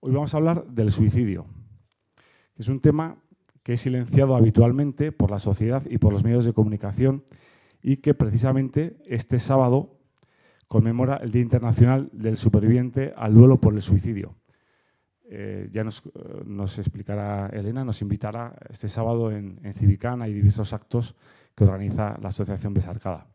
Hoy vamos a hablar del suicidio, que es un tema que es silenciado habitualmente por la sociedad y por los medios de comunicación y que precisamente este sábado conmemora el Día Internacional del Superviviente al Duelo por el Suicidio. Ya nos explicará Elena, nos invitará este sábado en Civicán. Hay diversos actos que organiza la Asociación Besarkada.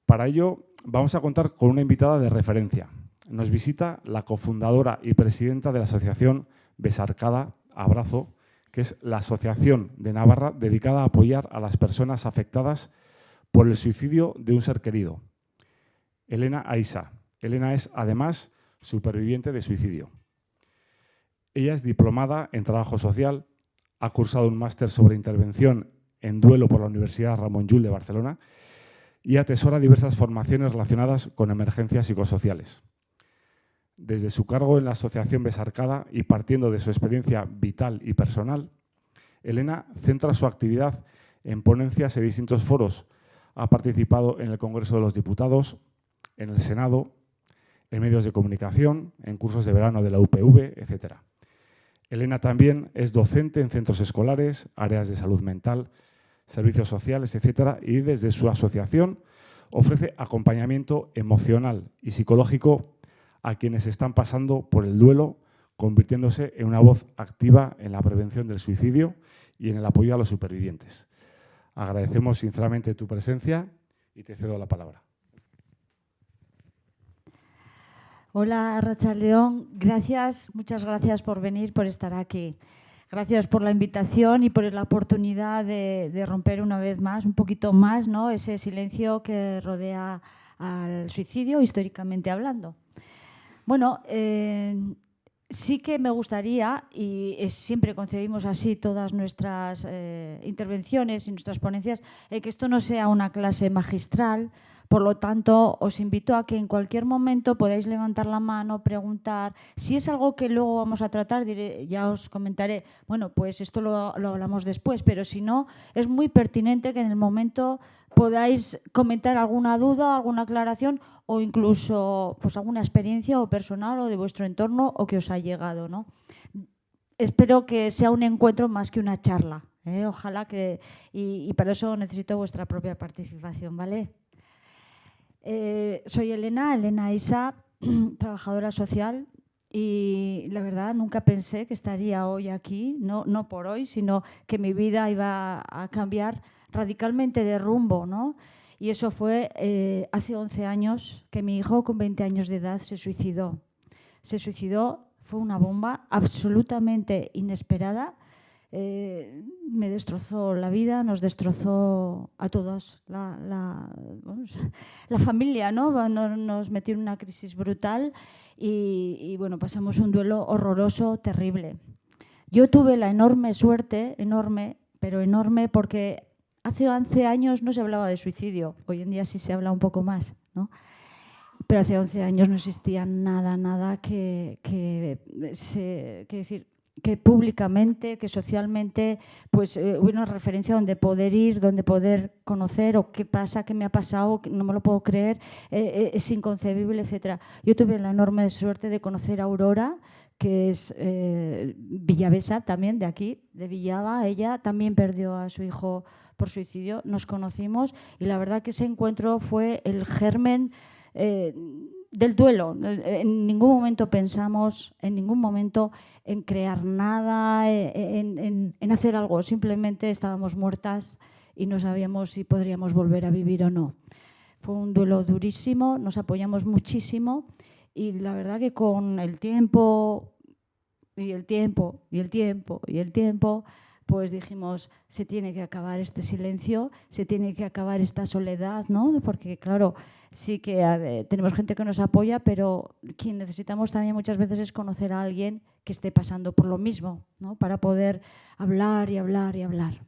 Para ello vamos a contar con una invitada de referencia. Nos visita la cofundadora y presidenta de la Asociación Besarkada Abrazo, que es la asociación de Navarra dedicada a apoyar a las personas afectadas por el suicidio de un ser querido. Elena Aisa. Elena es, además, superviviente de suicidio. Ella es diplomada en trabajo social, ha cursado un máster sobre intervención en duelo por la Universidad Ramon Llull de Barcelona y atesora diversas formaciones relacionadas con emergencias psicosociales. Desde su cargo en la Asociación Besarkada y partiendo de su experiencia vital y personal, Elena centra su actividad en ponencias y distintos foros. Ha participado en el Congreso de los Diputados, en el Senado, en medios de comunicación, en cursos de verano de la UPV, etc. Elena también es docente en centros escolares, áreas de salud mental, servicios sociales, etc. Y desde su asociación ofrece acompañamiento emocional y psicológico a quienes están pasando por el duelo, convirtiéndose en una voz activa en la prevención del suicidio y en el apoyo a los supervivientes. Agradecemos sinceramente tu presencia y te cedo la palabra. Hola, Arratsaldeon. Gracias, muchas gracias por venir, por estar aquí. Gracias por la invitación y por la oportunidad de romper una vez más, un poquito más, ¿no?, ese silencio que rodea al suicidio, históricamente hablando. Bueno, sí que me gustaría, y siempre concebimos así todas nuestras intervenciones y nuestras ponencias, que esto no sea una clase magistral. Por lo tanto, os invito a que en cualquier momento podáis levantar la mano, preguntar. Si es algo que luego vamos a tratar, ya os comentaré, bueno, pues esto lo hablamos después, pero si no, es muy pertinente que en el momento podáis comentar alguna duda, alguna aclaración o incluso pues, alguna experiencia o personal o de vuestro entorno o que os ha llegado, ¿no? Espero que sea un encuentro más que una charla, ¿eh? Ojalá que… Y para eso necesito vuestra propia participación, ¿vale? Soy Elena Aisa, trabajadora social, y la verdad nunca pensé que estaría hoy aquí, no por hoy, sino que mi vida iba a cambiar radicalmente de rumbo, ¿no? Y eso fue hace 11 años que mi hijo con 20 años de edad se suicidó. Se suicidó, fue una bomba absolutamente inesperada. Me destrozó la vida, nos destrozó a todos, la familia, ¿no? Nos metió en una crisis brutal y bueno, pasamos un duelo horroroso, terrible. Yo tuve la enorme suerte, enorme, porque hace 11 años no se hablaba de suicidio, hoy en día sí se habla un poco más, ¿no? Pero hace 11 años no existía nada que decir, que públicamente, que socialmente, pues hubiera una referencia donde poder ir, donde poder conocer o qué pasa, qué me ha pasado, no me lo puedo creer, es inconcebible, etc. Yo tuve la enorme suerte de conocer a Aurora, que es villavesa también, de aquí, de Villava. Ella también perdió a su hijo por suicidio, nos conocimos y la verdad que ese encuentro fue el germen del duelo. En ningún momento pensamos, en ningún momento en crear nada, en hacer algo. Simplemente estábamos muertas y no sabíamos si podríamos volver a vivir o no. Fue un duelo durísimo, nos apoyamos muchísimo y la verdad que con el tiempo pues dijimos, se tiene que acabar este silencio, se tiene que acabar esta soledad, ¿no? Porque claro, sí que tenemos gente que nos apoya, pero quien necesitamos también muchas veces es conocer a alguien que esté pasando por lo mismo, ¿no? Para poder hablar y hablar y hablar.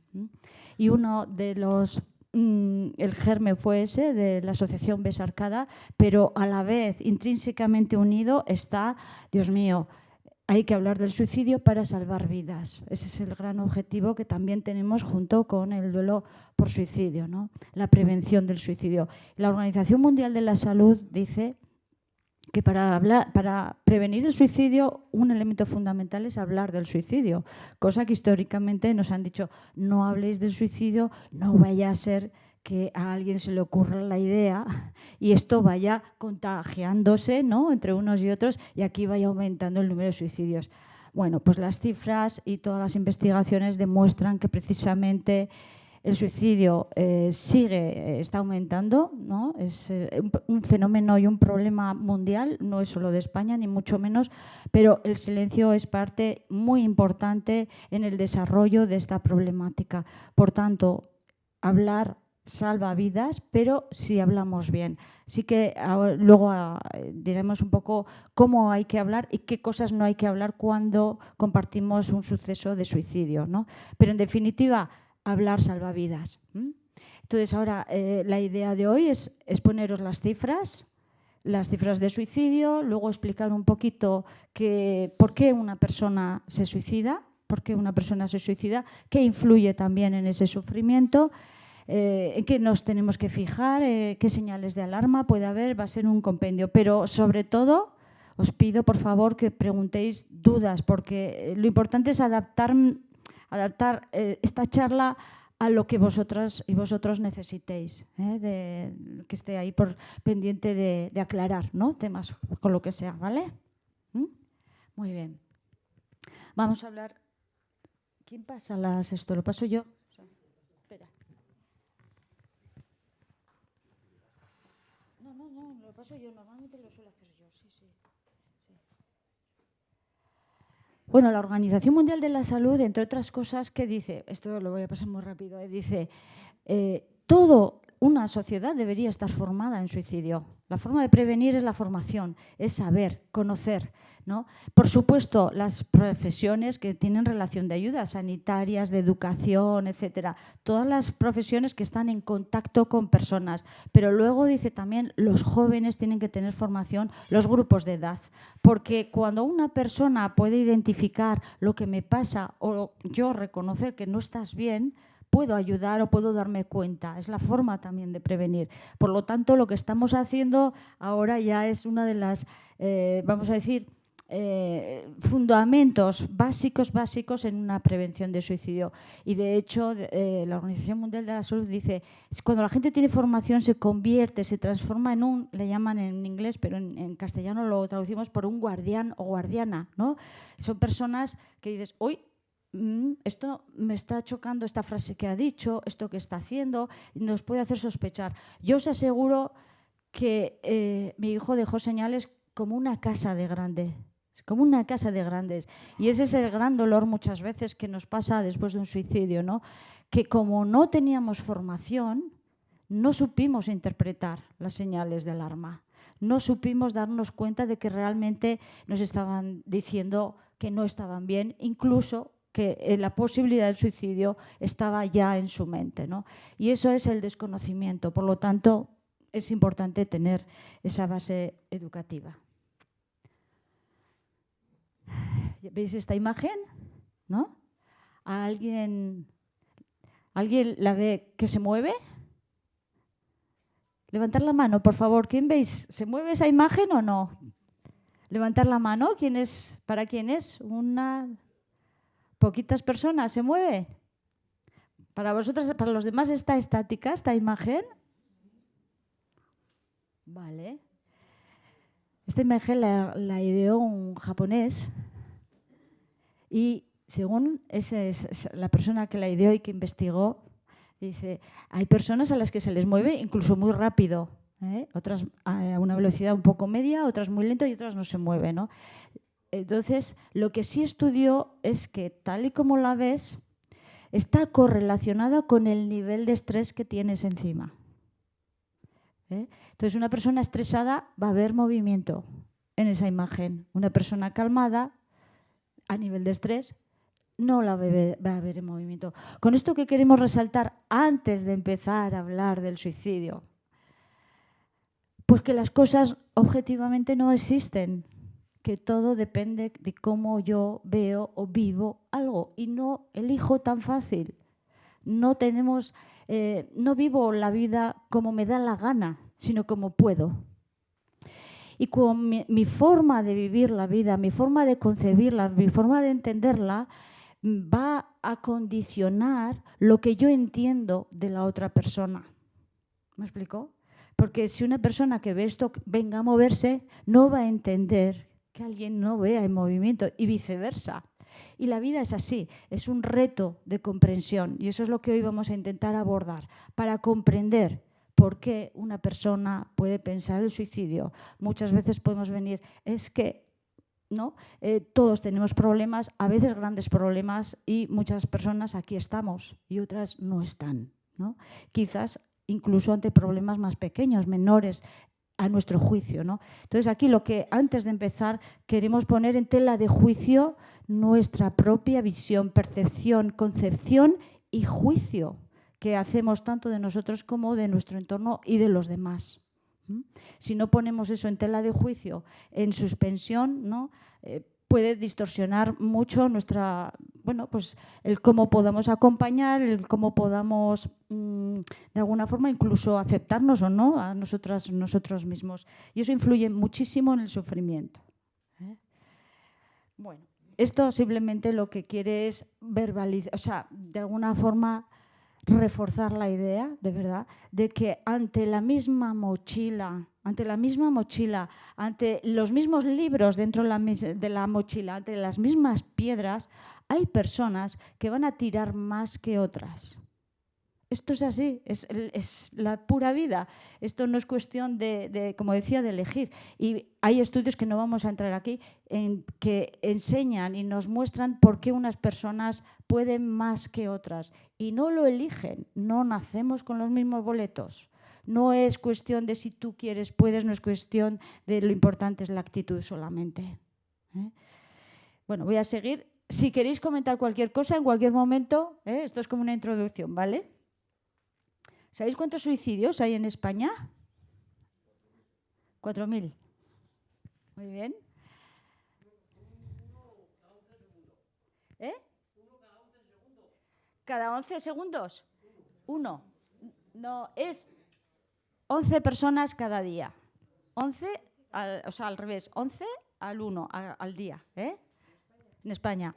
Y uno de los… el germen fue ese, de la Asociación Besarkada, pero a la vez intrínsecamente unido está, Dios mío, hay que hablar del suicidio para salvar vidas. Ese es el gran objetivo que también tenemos junto con el duelo por suicidio, ¿no? La prevención del suicidio. La Organización Mundial de la Salud dice que para prevenir el suicidio, un elemento fundamental es hablar del suicidio, cosa que históricamente nos han dicho, no habléis del suicidio, no vaya a ser que a alguien se le ocurra la idea y esto vaya contagiándose, ¿no?, entre unos y otros, y aquí vaya aumentando el número de suicidios. Bueno, pues las cifras y todas las investigaciones demuestran que precisamente el suicidio está aumentando, ¿no? Es un fenómeno y un problema mundial, no es solo de España, ni mucho menos, pero el silencio es parte muy importante en el desarrollo de esta problemática. Por tanto, hablar salva vidas, pero si hablamos bien. Sí que luego diremos un poco cómo hay que hablar y qué cosas no hay que hablar cuando compartimos un suceso de suicidio, ¿no? Pero en definitiva, hablar salva vidas. Entonces ahora la idea de hoy es exponeros las cifras de suicidio, luego explicar un poquito por qué una persona se suicida, qué influye también en ese sufrimiento, en qué nos tenemos que fijar, qué señales de alarma puede haber, va a ser un compendio. Pero sobre todo os pido por favor que preguntéis dudas, porque lo importante es adaptar esta charla a lo que vosotras y vosotros necesitéis, que esté ahí pendiente de aclarar, ¿no?, temas con lo que sea, ¿vale? Muy bien. Vamos a hablar. ¿Quién pasa esto? ¿Lo paso yo? Espera. No, lo paso yo. Normalmente lo suelo hacer yo, sí. Bueno, la Organización Mundial de la Salud, entre otras cosas, ¿qué dice? Esto lo voy a pasar muy rápido. Dice, toda una sociedad debería estar formada en suicidio. La forma de prevenir es la formación, es saber, conocer, ¿no? Por supuesto, las profesiones que tienen relación de ayuda, sanitarias, de educación, etcétera, todas las profesiones que están en contacto con personas. Pero luego dice también, los jóvenes tienen que tener formación, los grupos de edad, porque cuando una persona puede identificar lo que me pasa o yo reconocer que no estás bien, puedo ayudar o puedo darme cuenta. Es la forma también de prevenir. Por lo tanto, lo que estamos haciendo ahora ya es una de las, vamos a decir, fundamentos básicos en una prevención de suicidio. Y de hecho, la Organización Mundial de la Salud dice, cuando la gente tiene formación se transforma en le llaman en inglés, pero en castellano lo traducimos por un guardián o guardiana, ¿no? Son personas que dices, hoy esto me está chocando, esta frase que ha dicho, esto que está haciendo, nos puede hacer sospechar. Yo os aseguro que mi hijo dejó señales como una casa de grandes. Y ese es el gran dolor muchas veces que nos pasa después de un suicidio, ¿no? Que como no teníamos formación, no supimos interpretar las señales de alarma. No supimos darnos cuenta de que realmente nos estaban diciendo que no estaban bien, incluso que la posibilidad del suicidio estaba ya en su mente, ¿no? Y eso es el desconocimiento. Por lo tanto, es importante tener esa base educativa. ¿Veis esta imagen? ¿No? ¿Alguien la ve que se mueve? Levantar la mano, por favor. ¿Quién veis? ¿Se mueve esa imagen o no? Levantar la mano. ¿Para quién es? Poquitas personas. ¿Se mueve? ¿Para vosotros, para los demás está estática esta imagen? Vale. Esta imagen la ideó un japonés y según la persona que la ideó y que investigó, dice, hay personas a las que se les mueve incluso muy rápido, otras a una velocidad un poco media, otras muy lento y otras no se mueven, ¿no? Entonces, lo que sí estudió es que, tal y como la ves, está correlacionada con el nivel de estrés que tienes encima. Entonces, una persona estresada va a ver movimiento en esa imagen. Una persona calmada, a nivel de estrés, no la va a ver en movimiento. Con esto que queremos resaltar antes de empezar a hablar del suicidio, pues que las cosas objetivamente no existen, que todo depende de cómo yo veo o vivo algo y no elijo tan fácil. No vivo la vida como me da la gana, sino como puedo. Y con mi forma de vivir la vida, mi forma de concebirla, mi forma de entenderla, va a condicionar lo que yo entiendo de la otra persona. ¿Me explico? Porque si una persona que ve esto venga a moverse, no va a entender que alguien no vea en movimiento y viceversa. Y la vida es así, es un reto de comprensión y eso es lo que hoy vamos a intentar abordar para comprender por qué una persona puede pensar el suicidio. Muchas veces podemos venir, es que ¿no? Todos tenemos problemas, a veces grandes problemas y muchas personas aquí estamos y otras no están, ¿no? Quizás incluso ante problemas más pequeños, menores, a nuestro juicio, ¿no? Entonces aquí lo que antes de empezar queremos poner en tela de juicio nuestra propia visión, percepción, concepción y juicio que hacemos tanto de nosotros como de nuestro entorno y de los demás. Si no ponemos eso en tela de juicio, en suspensión, ¿no? Puede distorsionar mucho nuestra, bueno, pues el cómo podamos acompañar, el cómo podamos de alguna forma incluso aceptarnos o no a nosotros mismos. Y eso influye muchísimo en el sufrimiento. Bueno, esto simplemente lo que quiere es verbalizar, o sea, de alguna forma reforzar la idea, de verdad, de que ante la misma mochila, ante los mismos libros dentro de la mochila, ante las mismas piedras, hay personas que van a tirar más que otras. Esto es así, es la pura vida. Esto no es cuestión de, como decía, de elegir. Y hay estudios que no vamos a entrar aquí, que enseñan y nos muestran por qué unas personas pueden más que otras. Y no lo eligen, no nacemos con los mismos boletos. No es cuestión de si tú quieres, puedes, no es cuestión de lo importante es la actitud solamente. Bueno, voy a seguir. Si queréis comentar cualquier cosa en cualquier momento, esto es como una introducción, ¿vale? ¿Sabéis cuántos suicidios hay en España? 4.000. Muy bien. ¿Cada 11 segundos? Uno. No, es 11 personas cada día. 11, o sea, al revés, 11 al 1 al día, en España.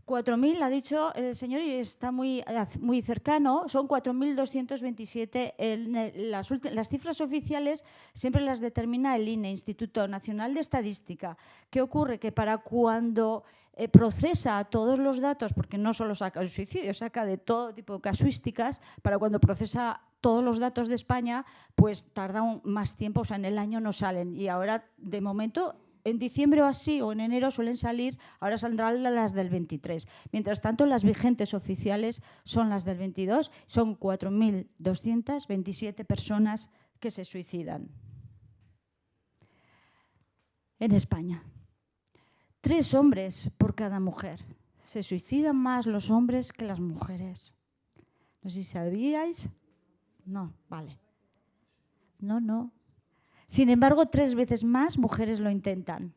4.000, ha dicho el señor, y está muy cercano, son 4.227. Las cifras oficiales siempre las determina el INE, Instituto Nacional de Estadística. ¿Qué ocurre? Que para cuando procesa todos los datos, porque no solo saca el suicidio, saca de todo tipo de casuísticas, para cuando procesa todos los datos de España, pues tarda más tiempo, o sea, en el año no salen. Y ahora, de momento, en diciembre o así, o en enero suelen salir, ahora saldrán las del 23. Mientras tanto, las vigentes oficiales son las del 22, son 4.227 personas que se suicidan en España. 3 hombres por cada mujer. Se suicidan más los hombres que las mujeres. No sé si sabíais. No, vale. No. Sin embargo, 3 veces más mujeres lo intentan.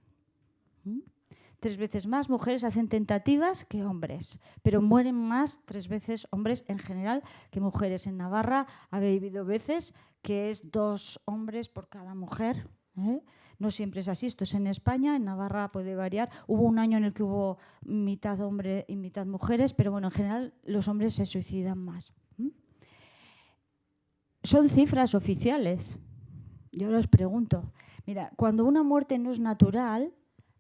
3 veces más mujeres hacen tentativas que hombres, pero mueren más 3 veces hombres en general que mujeres. En Navarra ha habido veces que es 2 hombres por cada mujer. No siempre es así, esto es en España, en Navarra puede variar. Hubo un año en el que hubo mitad hombres y mitad mujeres, pero bueno, en general los hombres se suicidan más. Son cifras oficiales. Yo ahora os pregunto, mira, cuando una muerte no es natural,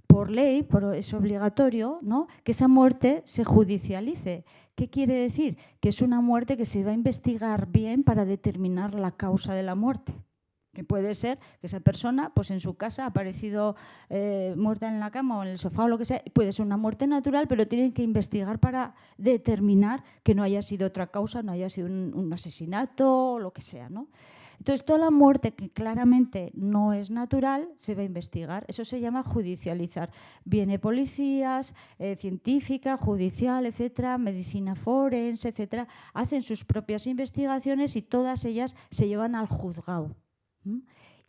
por ley, es obligatorio, ¿no?, que esa muerte se judicialice. ¿Qué quiere decir? Que es una muerte que se va a investigar bien para determinar la causa de la muerte. Que puede ser que esa persona, pues en su casa ha aparecido muerta en la cama o en el sofá o lo que sea. Puede ser una muerte natural, pero tienen que investigar para determinar que no haya sido otra causa, no haya sido un asesinato o lo que sea, ¿no? Entonces, toda la muerte que claramente no es natural se va a investigar. Eso se llama judicializar. Viene policías, científica, judicial, etcétera, medicina forense, etcétera, hacen sus propias investigaciones y todas ellas se llevan al juzgado.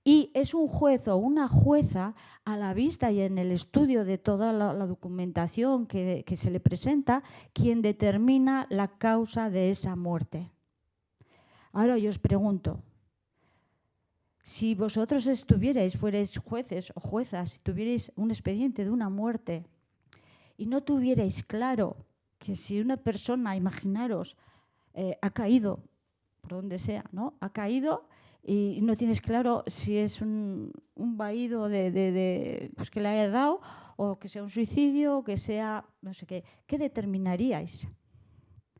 Y es un juez o una jueza, a la vista y en el estudio de toda la documentación que se le presenta, quien determina la causa de esa muerte. Ahora yo os pregunto, Si vosotros fuerais jueces o juezas, y tuvierais un expediente de una muerte y no tuvierais claro que si una persona, imaginaros, ha caído, por donde sea, ¿no? Ha caído y no tienes claro si es un vaído pues que le haya dado o que sea un suicidio o que sea no sé qué. ¿Qué determinaríais?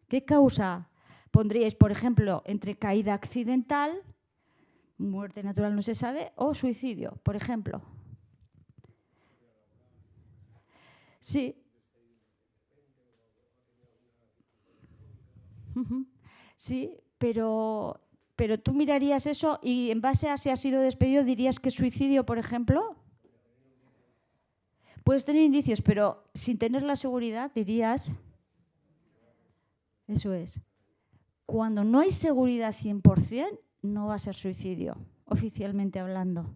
¿Qué causa pondríais, por ejemplo, entre caída accidental, muerte natural no se sabe, o suicidio, por ejemplo? Sí. Sí, pero tú mirarías eso y en base a si ha sido despedido dirías que suicidio, por ejemplo. Puedes tener indicios, pero sin tener la seguridad dirías... Eso es. Cuando no hay seguridad 100%, no va a ser suicidio, oficialmente hablando.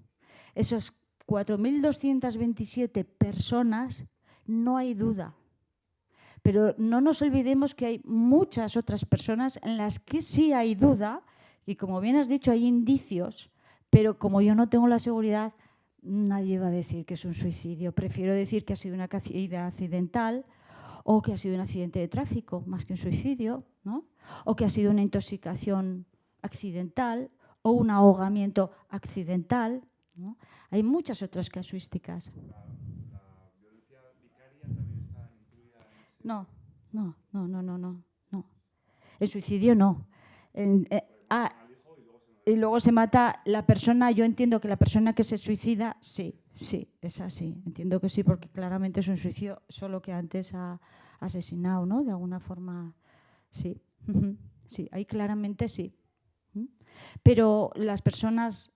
Esos 4.227 personas, no hay duda. Pero no nos olvidemos que hay muchas otras personas en las que sí hay duda y, como bien has dicho, hay indicios, pero como yo no tengo la seguridad, nadie va a decir que es un suicidio. Prefiero decir que ha sido una caída accidental o que ha sido un accidente de tráfico, más que un suicidio, ¿no? O que ha sido una intoxicación accidental o un ahogamiento accidental, ¿no? Hay muchas otras casuísticas. ¿La violencia vicaria también está incluida en ese? No. El suicidio no. Y luego se mata la persona. Yo entiendo que la persona que se suicida, sí, es así. Entiendo que sí, porque claramente es un suicidio, solo que antes ha asesinado, ¿no? De alguna forma, sí. Sí, ahí claramente sí. Pero las personas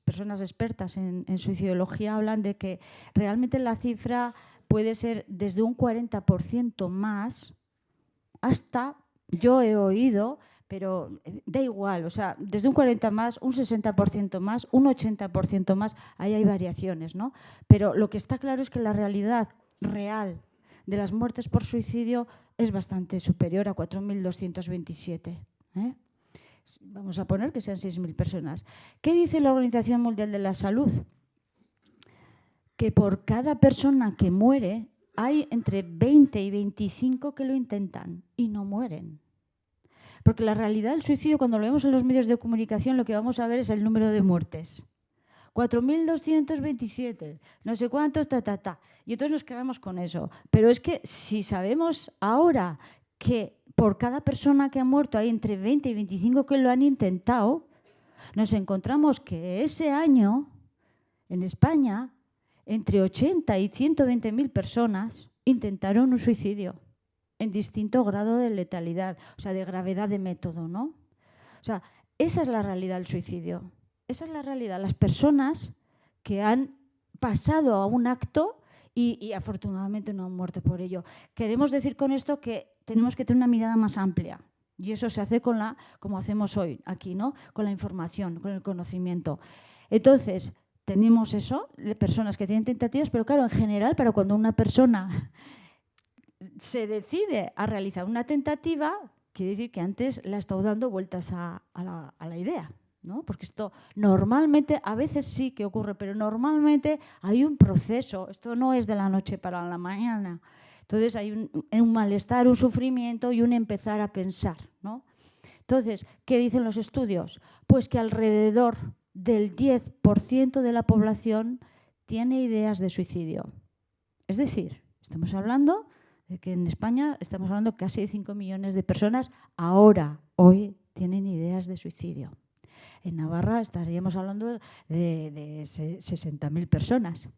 expertas en suicidología hablan de que realmente la cifra puede ser desde un 40% más hasta, yo he oído, pero da igual, o sea, desde un 40% más, un 60% más, un 80% más, ahí hay variaciones, ¿no? Pero lo que está claro es que la realidad real de las muertes por suicidio es bastante superior a 4.227. Vamos a poner que sean 6.000 personas. ¿Qué dice la Organización Mundial de la Salud? Que por cada persona que muere hay entre 20 y 25 que lo intentan y no mueren. Porque la realidad del suicidio, cuando lo vemos en los medios de comunicación, lo que vamos a ver es el número de muertes. 4.227, no sé cuántos, Y entonces nos quedamos con eso. Pero es que si sabemos ahora que por cada persona que ha muerto hay entre 20 y 25 que lo han intentado, nos encontramos que ese año, en España, entre 80 y 120.000 personas intentaron un suicidio en distinto grado de letalidad, o sea, de gravedad de método, ¿no? O sea, esa es la realidad del suicidio. Esa es la realidad. Las personas que han pasado a un acto y afortunadamente no han muerto por ello. Queremos decir con esto que tenemos que tener una mirada más amplia. Y eso se hace como hacemos hoy aquí, ¿no? Con la información, con el conocimiento. Entonces, tenemos eso, personas que tienen tentativas, pero claro, en general, para cuando una persona se decide a realizar una tentativa, quiere decir que antes le ha estado dando vueltas a la idea, ¿no? Porque esto normalmente, a veces sí que ocurre, pero normalmente hay un proceso. Esto no es de la noche para la mañana. Entonces hay un malestar, un sufrimiento y un empezar a pensar, ¿no? Entonces, ¿qué dicen los estudios? Pues que alrededor del 10% de la población tiene ideas de suicidio. Es decir, estamos hablando de que en España estamos hablando casi de 5 millones de personas hoy tienen ideas de suicidio. En Navarra estaríamos hablando de 60.000 personas.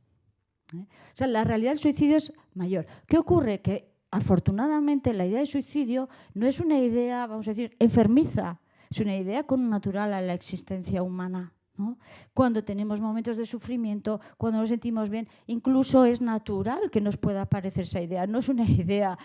O sea, la realidad del suicidio es mayor. ¿Qué ocurre? Que afortunadamente la idea de suicidio no es una idea, vamos a decir, enfermiza, es una idea connatural a la existencia humana, ¿no? Cuando tenemos momentos de sufrimiento, cuando nos sentimos bien, incluso es natural que nos pueda aparecer esa idea. No es una idea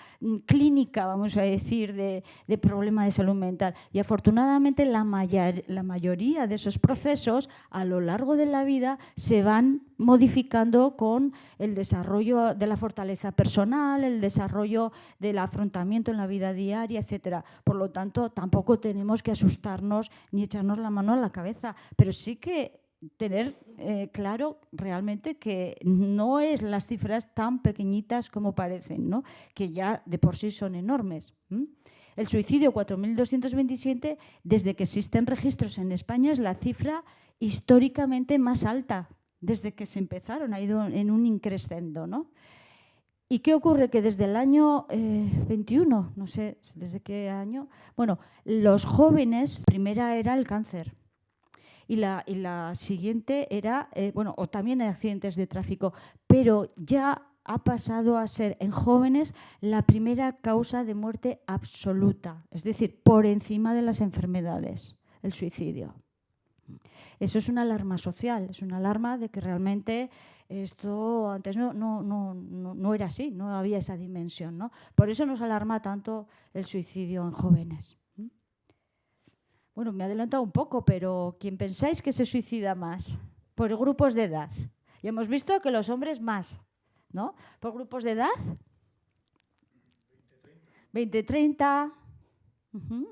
clínica, vamos a decir, de problema de salud mental. Y afortunadamente la mayoría de esos procesos a lo largo de la vida se van modificando con el desarrollo de la fortaleza personal, el desarrollo del afrontamiento en la vida diaria, etcétera. Por lo tanto, tampoco tenemos que asustarnos ni echarnos la mano a la cabeza, pero sí que tener claro realmente que no es las cifras tan pequeñitas como parecen, ¿no? Que ya de por sí son enormes. El suicidio, 4.227, desde que existen registros en España, es la cifra históricamente más alta desde que se empezaron, ha ido en un increscendo, ¿no? ¿Y qué ocurre? Que desde el año 21, no sé desde qué año, bueno, los jóvenes, primera era el cáncer y la siguiente era, bueno, o también accidentes de tráfico, pero ya ha pasado a ser en jóvenes la primera causa de muerte absoluta, es decir, por encima de las enfermedades, el suicidio. Eso es una alarma social, es una alarma de que realmente esto antes no era así, no había esa dimensión, ¿no? Por eso nos alarma tanto el suicidio en jóvenes. Bueno, me he adelantado un poco, pero ¿quién pensáis que se suicida más? Por grupos de edad. Y hemos visto que los hombres más, ¿no? Por grupos de edad. 20-30. O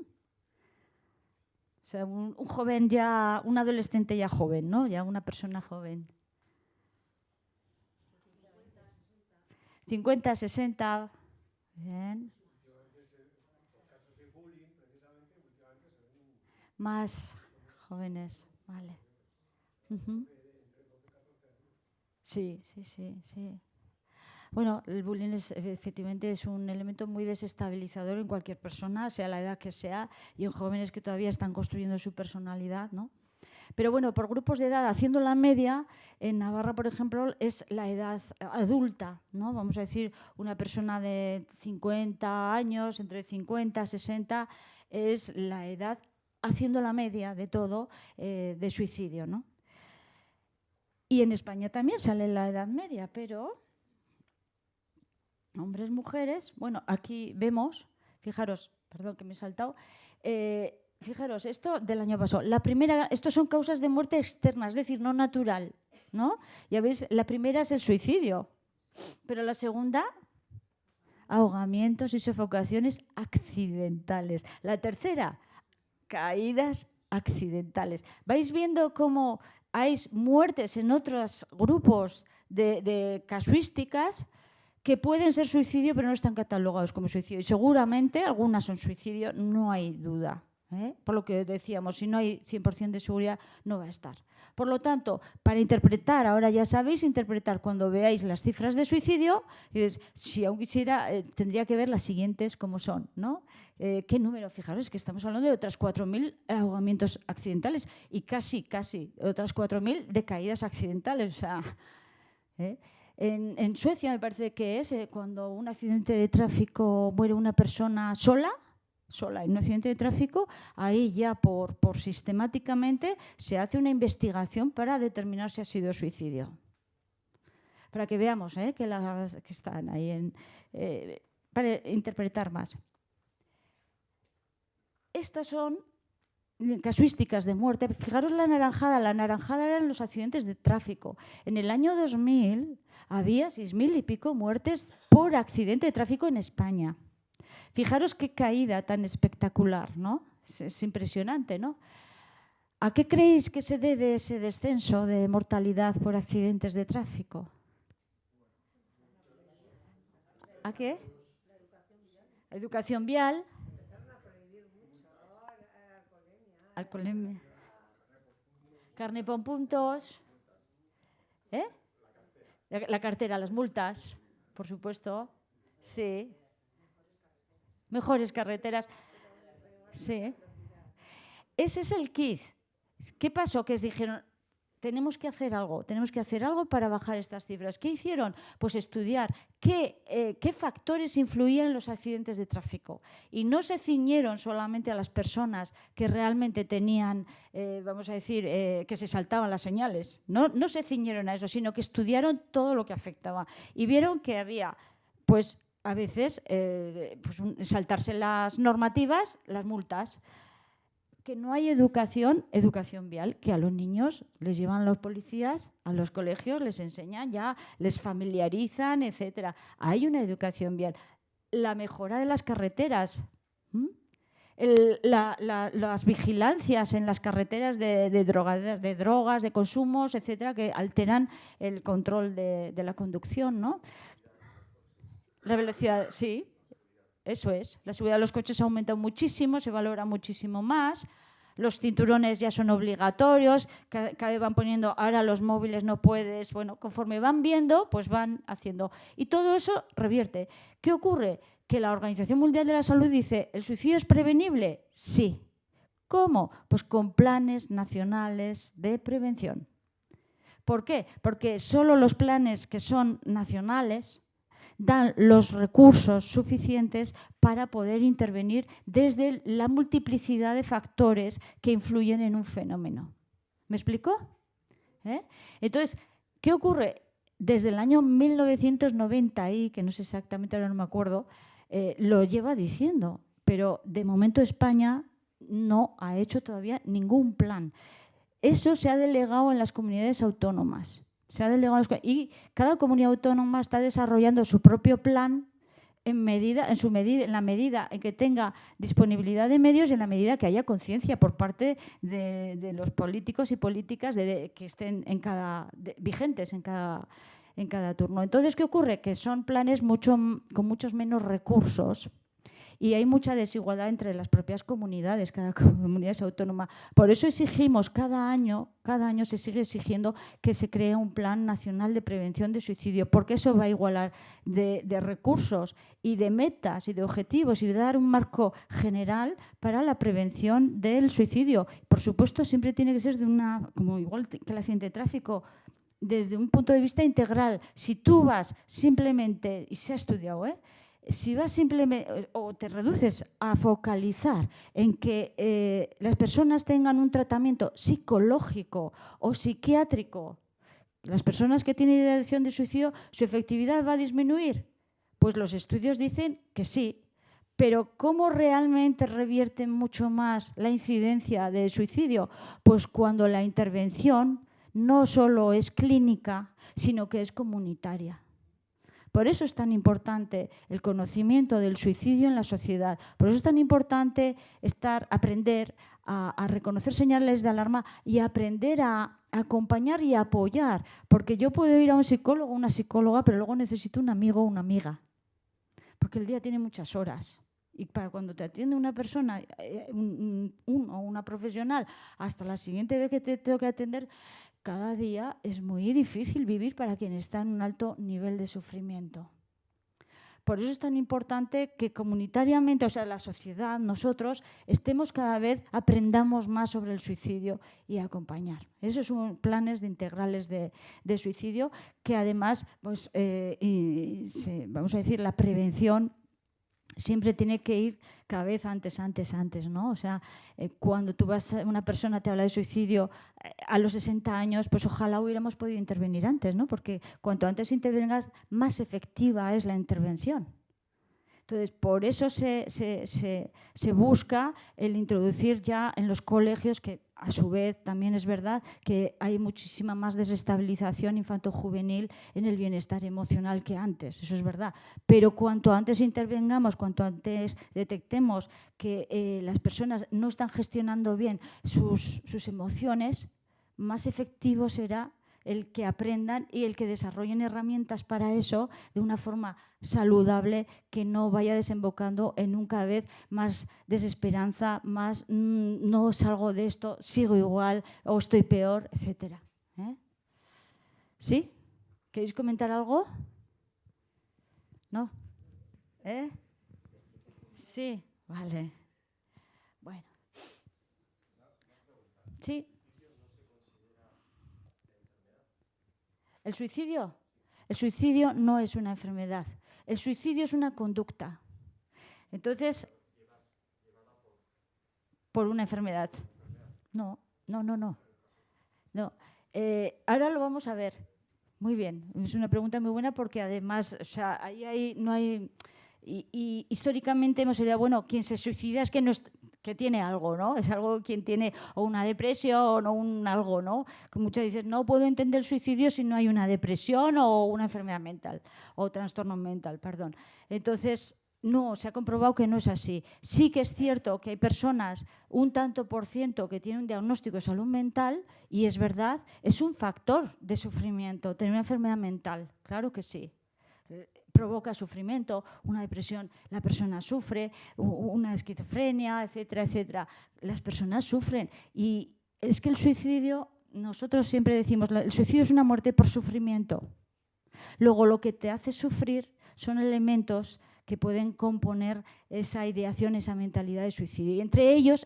sea, un joven ya, un adolescente ya joven, ¿no? Ya una persona joven. 50, 60. Bien. Más jóvenes, vale. Sí. Bueno, el bullying efectivamente es un elemento muy desestabilizador en cualquier persona, sea la edad que sea, y en jóvenes que todavía están construyendo su personalidad, ¿no? Pero bueno, por grupos de edad, haciendo la media, en Navarra, por ejemplo, es la edad adulta, ¿no? Vamos a decir, una persona de 50 años, entre 50 y 60, es la edad, haciendo la media de todo, de suicidio, ¿no? Y en España también sale la edad media, pero hombres, mujeres, bueno, aquí vemos, fijaros, perdón que me he saltado, fijaros, esto del año pasado, la primera, estos son causas de muerte externa, es decir, no natural, ¿no? Ya veis, la primera es el suicidio, pero la segunda, ahogamientos y sofocaciones accidentales. La tercera, caídas accidentales. ¿Vais viendo cómo hay muertes en otros grupos de casuísticas que pueden ser suicidio pero no están catalogados como suicidio? Y seguramente algunas son suicidio, no hay duda. Por lo que decíamos, si no hay 100% de seguridad, no va a estar. Por lo tanto, para interpretar, ahora ya sabéis interpretar cuando veáis las cifras de suicidio, si aún quisiera, tendría que ver las siguientes como son, ¿no? ¿Qué número? Fijaros que estamos hablando de otras 4.000 ahogamientos accidentales y casi otras 4.000 de caídas accidentales. O sea, en Suecia me parece que es cuando un accidente de tráfico muere una persona sola en un accidente de tráfico, ahí ya por sistemáticamente se hace una investigación para determinar si ha sido suicidio. Para que veamos que están ahí para interpretar más. Estas son casuísticas de muerte. Fijaros la anaranjada eran los accidentes de tráfico. En el año 2000 había 6.000 y pico muertes por accidente de tráfico en España. Fijaros qué caída tan espectacular, ¿no? Es impresionante, ¿no? ¿A qué creéis que se debe ese descenso de mortalidad por accidentes de tráfico? ¿A qué? Educación vial. Alcoholemia. Carné por puntos. La cartera, las multas, por supuesto. Sí. Mejores carreteras. Sí. Ese es el kit. ¿Qué pasó? Que dijeron, tenemos que hacer algo para bajar estas cifras. ¿Qué hicieron? Pues estudiar qué factores influían en los accidentes de tráfico. Y no se ciñeron solamente a las personas que realmente tenían, vamos a decir, que se saltaban las señales. No se ciñeron a eso, sino que estudiaron todo lo que afectaba. Y vieron que había, pues, a veces saltarse las normativas, las multas, que no hay educación vial, que a los niños les llevan los policías a los colegios, les enseñan ya, les familiarizan, etcétera. Hay una educación vial. La mejora de las carreteras, las vigilancias en las carreteras de drogas, de consumos, etcétera, que alteran el control de la conducción, ¿no? La velocidad, sí, eso es. La seguridad de los coches ha aumentado muchísimo, se valora muchísimo más. Los cinturones ya son obligatorios, cada vez van poniendo, ahora los móviles no puedes, bueno, conforme van viendo, pues van haciendo. Y todo eso revierte. ¿Qué ocurre? Que la Organización Mundial de la Salud dice, ¿el suicidio es prevenible? Sí. ¿Cómo? Pues con planes nacionales de prevención. ¿Por qué? Porque solo los planes que son nacionales dan los recursos suficientes para poder intervenir desde la multiplicidad de factores que influyen en un fenómeno. ¿Me explico? Entonces, ¿qué ocurre? Desde el año 1990, que no sé exactamente, ahora no me acuerdo, lo lleva diciendo, pero de momento España no ha hecho todavía ningún plan. Eso se ha delegado en las comunidades autónomas. Y cada comunidad autónoma está desarrollando su propio plan en la medida en que tenga disponibilidad de medios y en la medida que haya conciencia por parte de los políticos y políticas que estén vigentes en cada turno. Entonces, ¿qué ocurre? Que son planes con muchos menos recursos. Y hay mucha desigualdad entre las propias comunidades, cada comunidad es autónoma. Por eso exigimos cada año se sigue exigiendo que se cree un plan nacional de prevención de suicidio, porque eso va a igualar de recursos y de metas y de objetivos y de dar un marco general para la prevención del suicidio. Por supuesto, siempre tiene que ser como igual que el accidente de tráfico, desde un punto de vista integral. Si tú vas simplemente, y se ha estudiado, si vas simplemente o te reduces a focalizar en que las personas tengan un tratamiento psicológico o psiquiátrico, las personas que tienen ideación de suicidio, ¿su efectividad va a disminuir? Pues los estudios dicen que sí, pero ¿cómo realmente revierten mucho más la incidencia de suicidio? Pues cuando la intervención no solo es clínica, sino que es comunitaria. Por eso es tan importante el conocimiento del suicidio en la sociedad. Por eso es tan importante aprender a reconocer señales de alarma y aprender a acompañar y apoyar. Porque yo puedo ir a un psicólogo o una psicóloga, pero luego necesito un amigo o una amiga. Porque el día tiene muchas horas. Y para cuando te atiende una persona, o una profesional, hasta la siguiente vez que te tengo que atender, cada día es muy difícil vivir para quien está en un alto nivel de sufrimiento. Por eso es tan importante que comunitariamente, o sea, la sociedad, nosotros, aprendamos más sobre el suicidio y acompañar. Esos son planes integrales de suicidio que además, pues, vamos a decir, la prevención siempre tiene que ir cada vez antes, ¿no? O sea, cuando una persona te habla de suicidio a los 60 años, pues ojalá hubiéramos podido intervenir antes, ¿no? Porque cuanto antes intervengas, más efectiva es la intervención. Entonces, por eso se busca el introducir ya en los colegios, que a su vez también es verdad que hay muchísima más desestabilización infanto-juvenil en el bienestar emocional que antes, eso es verdad. Pero cuanto antes intervengamos, cuanto antes detectemos que las personas no están gestionando bien sus emociones, más efectivo será el que aprendan y el que desarrollen herramientas para eso de una forma saludable, que no vaya desembocando en un cada vez más desesperanza, más no salgo de esto, sigo igual o estoy peor, etc. ¿Sí? ¿Queréis comentar algo? ¿No? Sí, vale. Bueno. Sí. ¿El suicidio? El suicidio no es una enfermedad. El suicidio es una conducta. Entonces, por una enfermedad. No. Ahora lo vamos a ver. Muy bien. Es una pregunta muy buena porque además, o sea, ahí no hay... Y históricamente hemos dicho, bueno, quien se suicida es que tiene algo, ¿no? Es algo quien tiene o una depresión o un algo, ¿no? Que muchas dicen, no puedo entender el suicidio si no hay una depresión o una enfermedad mental o trastorno mental, perdón. Entonces, No, se ha comprobado que no es así. Sí que es cierto que hay personas, un tanto por ciento, que tienen un diagnóstico de salud mental y es verdad, es un factor de sufrimiento, tener una enfermedad mental, claro que sí. Provoca sufrimiento, una depresión, la persona sufre, una esquizofrenia, etcétera, etcétera. Las personas sufren y es que el suicidio, nosotros siempre decimos, el suicidio es una muerte por sufrimiento. Luego lo que te hace sufrir son elementos que pueden componer esa ideación, esa mentalidad de suicidio. Y entre ellos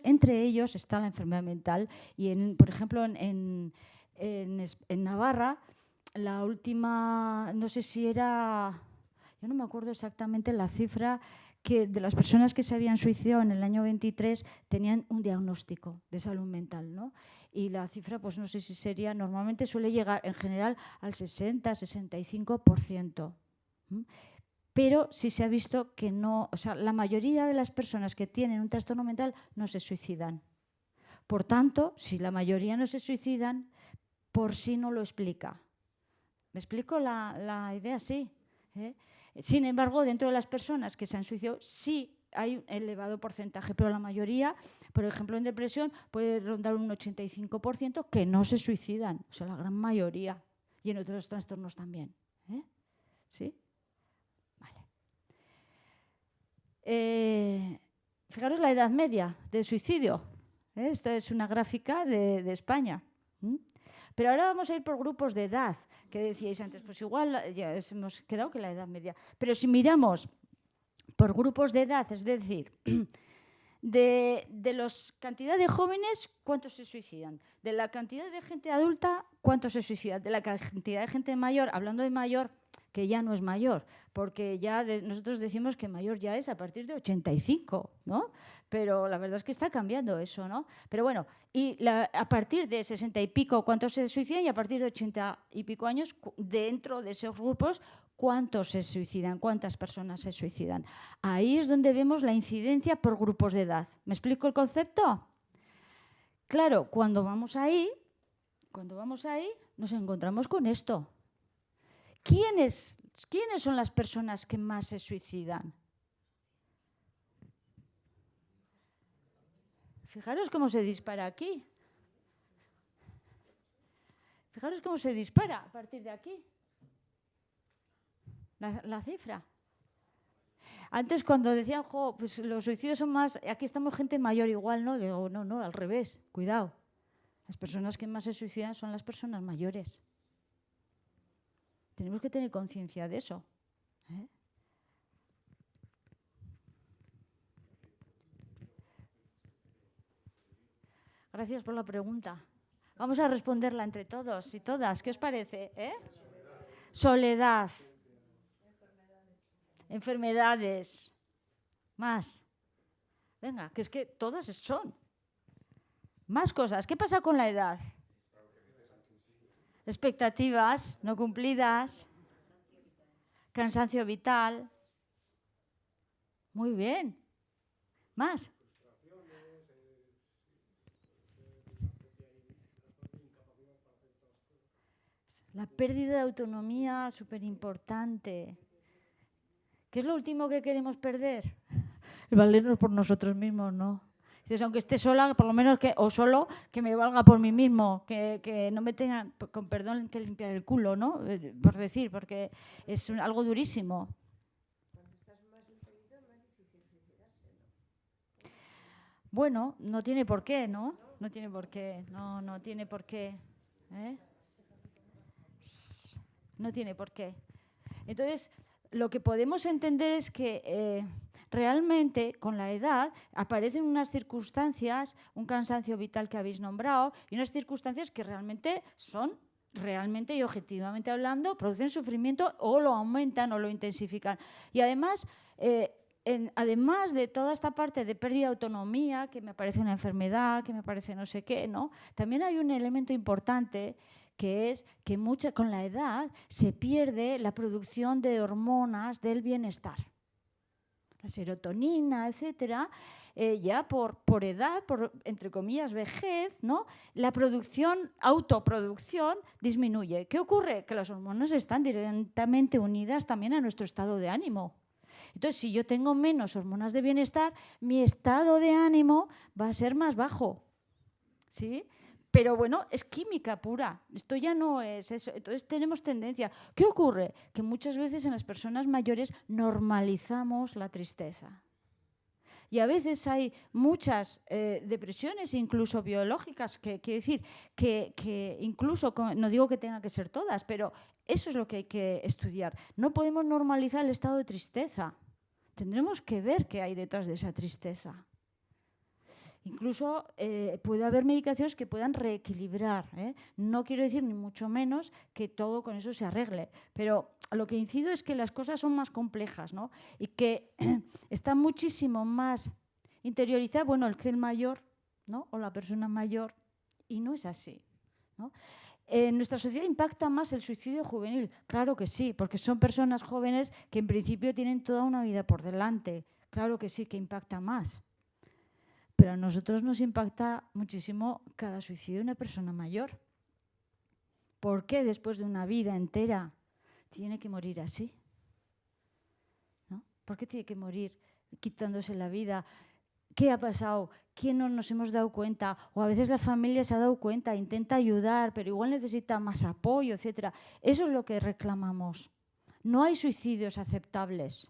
está la enfermedad mental. Y, por ejemplo, en Navarra, la última, no sé si era, yo no me acuerdo exactamente la cifra, que de las personas que se habían suicidado en el año 23 tenían un diagnóstico de salud mental, ¿no? Y la cifra, pues no sé si sería, normalmente suele llegar en general al 60-65%. Pero sí se ha visto que no, o sea, la mayoría de las personas que tienen un trastorno mental no se suicidan. Por tanto, si la mayoría no se suicidan, por sí no lo explica. ¿Me explico la idea? Sí. Sin embargo, dentro de las personas que se han suicidado, sí hay un elevado porcentaje, pero la mayoría, por ejemplo, en depresión, puede rondar un 85% que no se suicidan, o sea, la gran mayoría, y en otros trastornos también. ¿Sí? Fijaros la edad media del suicidio. Esta es una gráfica de España. Pero ahora vamos a ir por grupos de edad, que decíais antes, pues igual ya hemos quedado que la edad media. Pero si miramos por grupos de edad, es decir, de la cantidad de jóvenes, ¿cuántos se suicidan? De la cantidad de gente adulta, ¿cuántos se suicidan? De la cantidad de gente mayor, hablando de mayor, que ya no es mayor, porque ya nosotros decimos que mayor ya es a partir de 85, ¿no? Pero la verdad es que está cambiando eso, ¿no? Pero bueno, y a partir de 60 y pico, ¿cuántos se suicidan? Y a partir de 80 y pico años, dentro de esos grupos, ¿cuántos se suicidan? ¿Cuántas personas se suicidan? Ahí es donde vemos la incidencia por grupos de edad. ¿Me explico el concepto? Claro, cuando vamos ahí, nos encontramos con esto. ¿Quiénes son las personas que más se suicidan? Fijaros cómo se dispara aquí. Fijaros cómo se dispara a partir de aquí. La cifra. Antes cuando decían, pues los suicidios son más, aquí estamos gente mayor igual, ¿no? Digo, no, al revés, cuidado. Las personas que más se suicidan son las personas mayores. Tenemos que tener conciencia de eso. Gracias por la pregunta. Vamos a responderla entre todos y todas. ¿Qué os parece? Soledad. Enfermedades. Más. Venga, que es que todas son. Más cosas. ¿Qué pasa con la edad? Expectativas no cumplidas, cansancio vital. Muy bien. Más. La pérdida de autonomía, súper importante. ¿Qué es lo último que queremos perder? El valernos por nosotros mismos, ¿no? Dices, aunque esté sola, por lo menos o solo, que me valga por mí mismo, que no me tengan, con perdón, que limpiar el culo, ¿no? Por decir, porque es algo durísimo. Cuando estás más impedido, más difícil suicidarse, ¿no? Bueno, no tiene por qué, ¿no? No tiene por qué, no tiene por qué. No tiene por qué. Entonces, lo que podemos entender es que realmente con la edad aparecen unas circunstancias, un cansancio vital que habéis nombrado, y unas circunstancias que realmente son, realmente y objetivamente hablando, producen sufrimiento o lo aumentan o lo intensifican. Y además, además de toda esta parte de pérdida de autonomía, que me parece una enfermedad, que me parece no sé qué, ¿no? También hay un elemento importante que es que con la edad se pierde la producción de hormonas del bienestar. La serotonina, etcétera, ya por edad, por, entre comillas, vejez, ¿no? La autoproducción disminuye. ¿Qué ocurre? Que las hormonas están directamente unidas también a nuestro estado de ánimo. Entonces, si yo tengo menos hormonas de bienestar, mi estado de ánimo va a ser más bajo, ¿sí? Pero bueno, es química pura, esto ya no es eso. Entonces tenemos tendencia. ¿Qué ocurre? Que muchas veces en las personas mayores normalizamos la tristeza. Y a veces hay muchas depresiones, incluso biológicas, que quiere decir que incluso, no digo que tengan que ser todas, pero eso es lo que hay que estudiar. No podemos normalizar el estado de tristeza. Tendremos que ver qué hay detrás de esa tristeza. Incluso puede haber medicaciones que puedan reequilibrar, ¿eh? No quiero decir ni mucho menos que todo con eso se arregle, pero lo que incido es que las cosas son más complejas, ¿no? Y que está muchísimo más interiorizada, bueno, el que el mayor, ¿no? O la persona mayor, y no es así, ¿no? ¿En nuestra sociedad impacta más el suicidio juvenil? Claro que sí, porque son personas jóvenes que en principio tienen toda una vida por delante. Claro que sí, que impacta más. Pero a nosotros nos impacta muchísimo cada suicidio de una persona mayor. ¿Por qué después de una vida entera tiene que morir así? ¿No? ¿Por qué tiene que morir quitándose la vida? ¿Qué ha pasado? ¿Quién no nos hemos dado cuenta? O a veces la familia se ha dado cuenta, intenta ayudar, pero igual necesita más apoyo, etc. Eso es lo que reclamamos. No hay suicidios aceptables.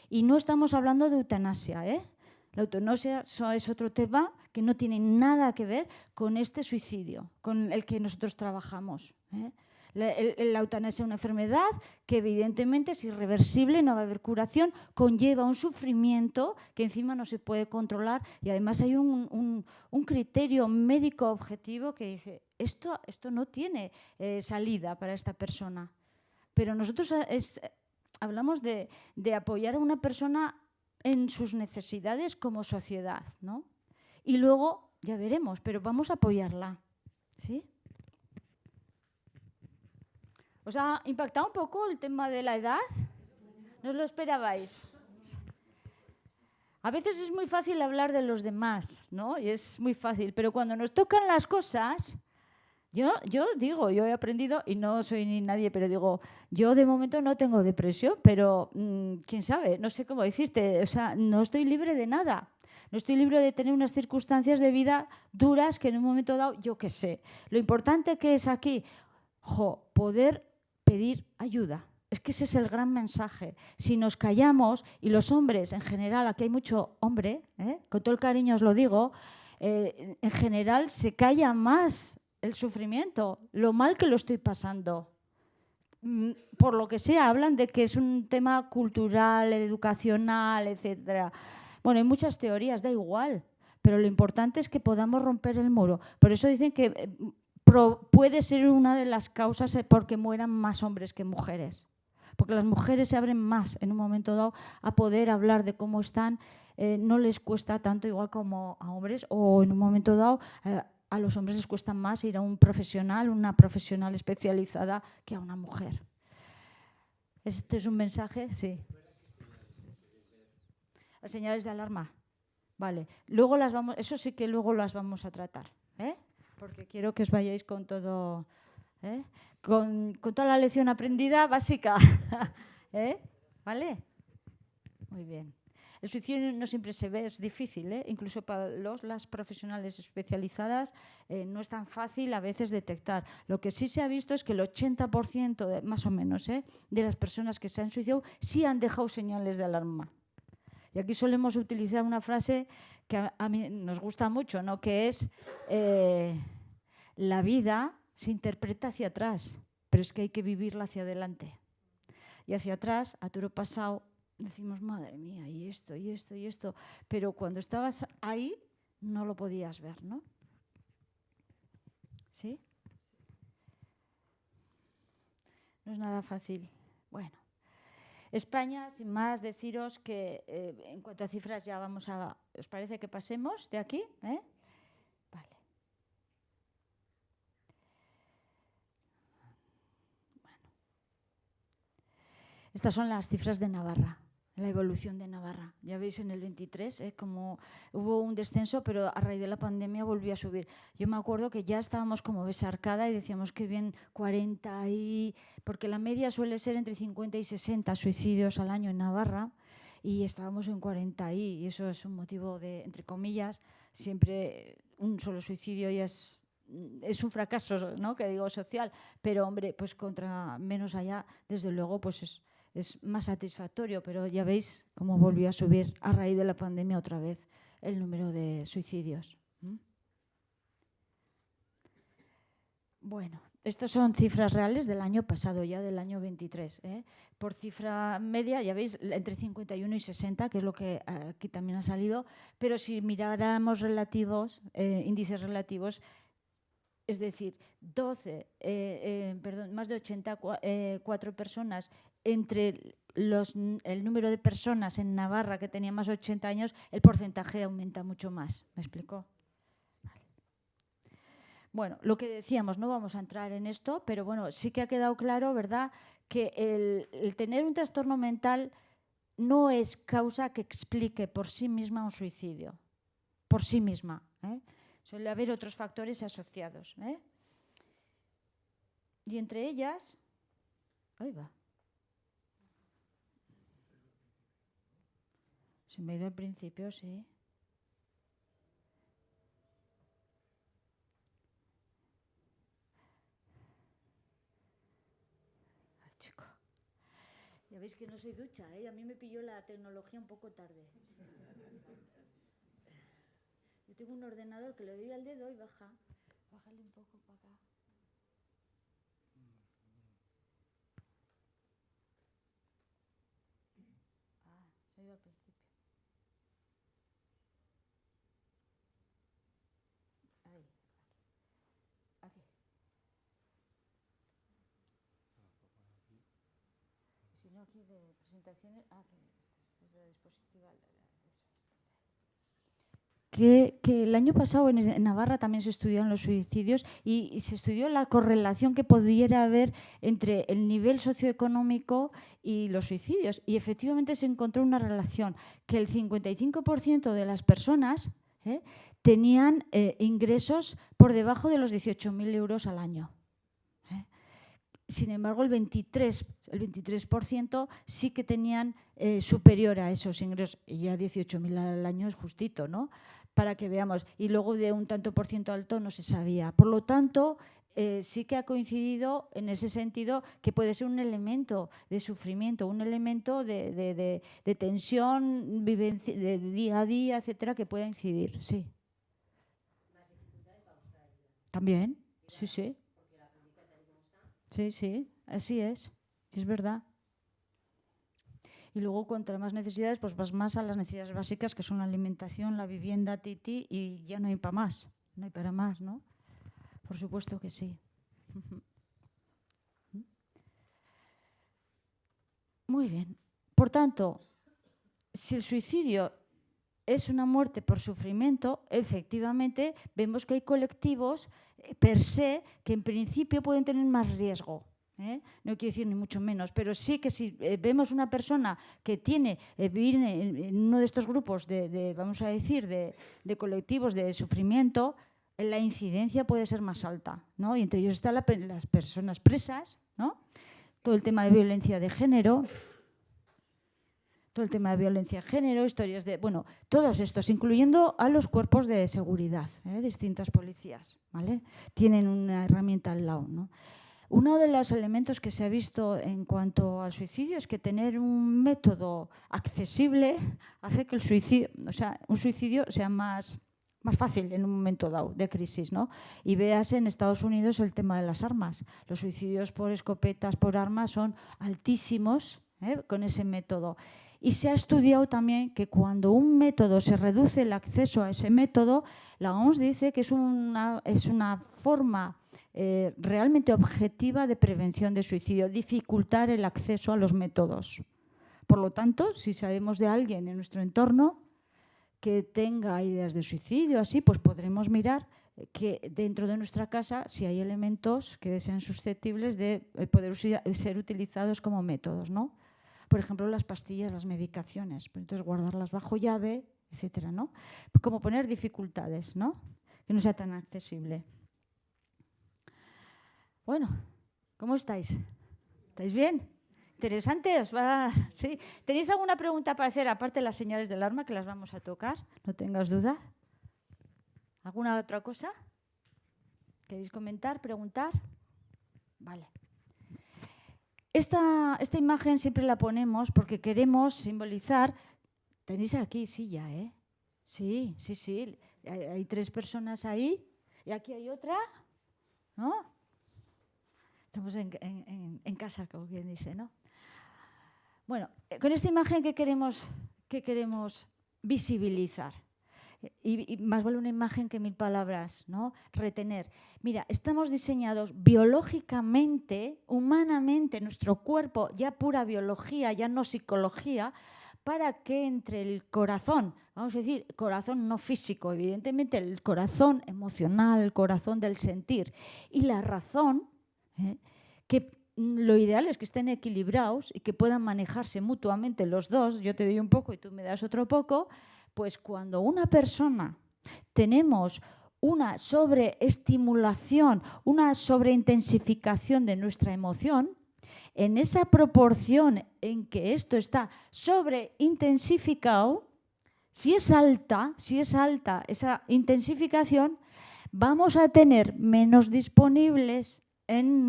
Y no estamos hablando de eutanasia, ¿eh? La eutanasia es otro tema que no tiene nada que ver con este suicidio, con el que nosotros trabajamos, ¿eh? La eutanasia es una enfermedad que evidentemente es irreversible, no va a haber curación, conlleva un sufrimiento que encima no se puede controlar y además hay un criterio médico objetivo que dice esto no tiene salida para esta persona. Pero nosotros hablamos de apoyar a una persona en sus necesidades como sociedad, ¿no? Y luego ya veremos, pero vamos a apoyarla, ¿sí? ¿Os ha impactado un poco el tema de la edad? ¿No os lo esperabais? A veces es muy fácil hablar de los demás, ¿no? Y es muy fácil, pero cuando nos tocan las cosas, yo digo, yo he aprendido, y no soy ni nadie, pero digo, yo de momento no tengo depresión, pero quién sabe, no sé cómo decirte, o sea, no estoy libre de nada. No estoy libre de tener unas circunstancias de vida duras que en un momento dado, yo qué sé. Lo importante que es aquí, poder pedir ayuda. Es que ese es el gran mensaje. Si nos callamos, y los hombres en general, aquí hay mucho hombre, con todo el cariño os lo digo, en general se calla más el sufrimiento, lo mal que lo estoy pasando. Por lo que sea, hablan de que es un tema cultural, educacional, etc. Bueno, hay muchas teorías, da igual, pero lo importante es que podamos romper el muro. Por eso dicen que puede ser una de las causas porque mueran más hombres que mujeres. Porque las mujeres se abren más en un momento dado a poder hablar de cómo están, no les cuesta tanto igual como a hombres, o en un momento dado a los hombres les cuesta más ir a un profesional, una profesional especializada que a una mujer. ¿Este es un mensaje? Sí. Las señales de alarma. Vale. Luego eso sí que luego las vamos a tratar, ¿eh? Porque quiero que os vayáis con todo, con toda la lección aprendida básica. ¿Vale? Muy bien. El suicidio no siempre se ve, es difícil, incluso para las profesionales especializadas no es tan fácil a veces detectar. Lo que sí se ha visto es que el 80% más o menos de las personas que se han suicidado sí han dejado señales de alarma. Y aquí solemos utilizar una frase que a mí nos gusta mucho, ¿no? Que es la vida se interpreta hacia atrás, pero es que hay que vivirla hacia adelante. Y hacia atrás, a toro pasado, decimos, madre mía, y esto, y esto, y esto. Pero cuando estabas ahí, no lo podías ver, ¿no? ¿Sí? No es nada fácil. Bueno. España, sin más, deciros que en cuanto a cifras ya vamos a... ¿Os parece que pasemos de aquí? Vale. Bueno. Estas son las cifras de Navarra, la evolución de Navarra. Ya veis en el 23 como hubo un descenso, pero a raíz de la pandemia volvió a subir. Yo me acuerdo que ya estábamos como besarcada y decíamos que bien 40 porque la media suele ser entre 50 y 60 suicidios al año en Navarra. y estábamos en 40 y eso es un motivo de, entre comillas, siempre un solo suicidio ya es un fracaso, ¿no? Que digo social, pero hombre, pues contra menos allá, desde luego, pues es más satisfactorio, pero ya veis cómo volvió a subir a raíz de la pandemia otra vez el número de suicidios. Bueno, estas son cifras reales del año pasado, ya del año 23. Por cifra media, ya veis, entre 51 y 60, que es lo que aquí también ha salido, pero si miráramos índices relativos, es decir, más de 84 personas entre el número de personas en Navarra que tenían más de 80 años, el porcentaje aumenta mucho más. ¿Me explico? Vale. Bueno, lo que decíamos, no vamos a entrar en esto, pero bueno, sí que ha quedado claro, ¿verdad?, que el tener un trastorno mental no es causa que explique por sí misma un suicidio. Por sí misma. Suele haber otros factores asociados. Y entre ellas... Ahí va. Se me ha ido al principio, sí. Ay, chico. Ya veis que no soy ducha, A mí me pilló la tecnología un poco tarde. Yo tengo un ordenador que le doy al dedo y baja. Bájale un poco para acá. Se ha ido al principio. Ahí. Aquí. Si no, aquí de presentaciones. Que es de la dispositiva. Que el año pasado en Navarra también se estudiaron los suicidios y se estudió la correlación que pudiera haber entre el nivel socioeconómico y los suicidios. Y efectivamente se encontró una relación, que el 55% de las personas tenían ingresos por debajo de los 18.000 euros al año. Sin embargo, el 23% sí que tenían superior a esos ingresos. Y ya 18.000 al año es justito, ¿no? Para que veamos. Y luego de un tanto por ciento alto no se sabía. Por lo tanto, sí que ha coincidido en ese sentido que puede ser un elemento de sufrimiento, un elemento de tensión, vivencia, de día a día, etcétera, que pueda incidir. Sí. También, sí, sí. Sí, sí, así es verdad. Y luego, contra más necesidades, pues vas más a las necesidades básicas, que son la alimentación, la vivienda, y ya no hay para más, no hay para más, ¿no? Por supuesto que sí. Muy bien. Por tanto, si el suicidio es una muerte por sufrimiento, efectivamente vemos que hay colectivos per se que en principio pueden tener más riesgo. No quiero decir ni mucho menos, pero sí que si vemos una persona que viene en uno de estos grupos vamos a decir, de colectivos de sufrimiento, la incidencia puede ser más alta, ¿no? Y entre ellos están las personas presas, ¿no? Todo el tema de violencia de género, historias de... Bueno, todos estos, incluyendo a los cuerpos de seguridad, distintas policías, ¿vale? Tienen una herramienta al lado, ¿no? Uno de los elementos que se ha visto en cuanto al suicidio es que tener un método accesible hace que un suicidio sea más fácil en un momento dado de crisis, ¿no? Y véase en Estados Unidos el tema de las armas. Los suicidios por escopetas, por armas, son altísimos con ese método. Y se ha estudiado también que cuando un método se reduce el acceso a ese método, la OMS dice que es una forma realmente objetiva de prevención de suicidio, dificultar el acceso a los métodos. Por lo tanto, si sabemos de alguien en nuestro entorno que tenga ideas de suicidio, así, pues podremos mirar que dentro de nuestra casa si hay elementos que sean susceptibles de poder ser utilizados como métodos, ¿no? Por ejemplo, las pastillas, las medicaciones, entonces guardarlas bajo llave, etcétera, ¿no? Como poner dificultades, ¿no? Que no sea tan accesible. Bueno, ¿cómo estáis? ¿Estáis bien? Interesante, os va. ¿Sí? ¿Tenéis alguna pregunta para hacer, aparte de las señales del alarma, que las vamos a tocar? No tengas duda. ¿Alguna otra cosa? ¿Queréis comentar, preguntar? Vale. Esta imagen siempre la ponemos porque queremos simbolizar. Tenéis aquí silla, ¿eh? Sí. Hay 3 personas ahí y aquí hay otra, ¿no? Estamos en casa, como quien dice, ¿no? Bueno, con esta imagen, ¿qué queremos visibilizar? Y más vale una imagen que 1000 palabras, ¿no? Retener. Mira, estamos diseñados biológicamente, humanamente, nuestro cuerpo, ya pura biología, ya no psicología, para que entre el corazón, vamos a decir, corazón no físico, evidentemente el corazón emocional, el corazón del sentir, y la razón, que lo ideal es que estén equilibrados y que puedan manejarse mutuamente los dos, yo te doy un poco y tú me das otro poco, pues cuando una persona tenemos una sobreestimulación, una sobreintensificación de nuestra emoción, en esa proporción en que esto está sobreintensificado, si es alta esa intensificación, vamos a tener menos disponibles en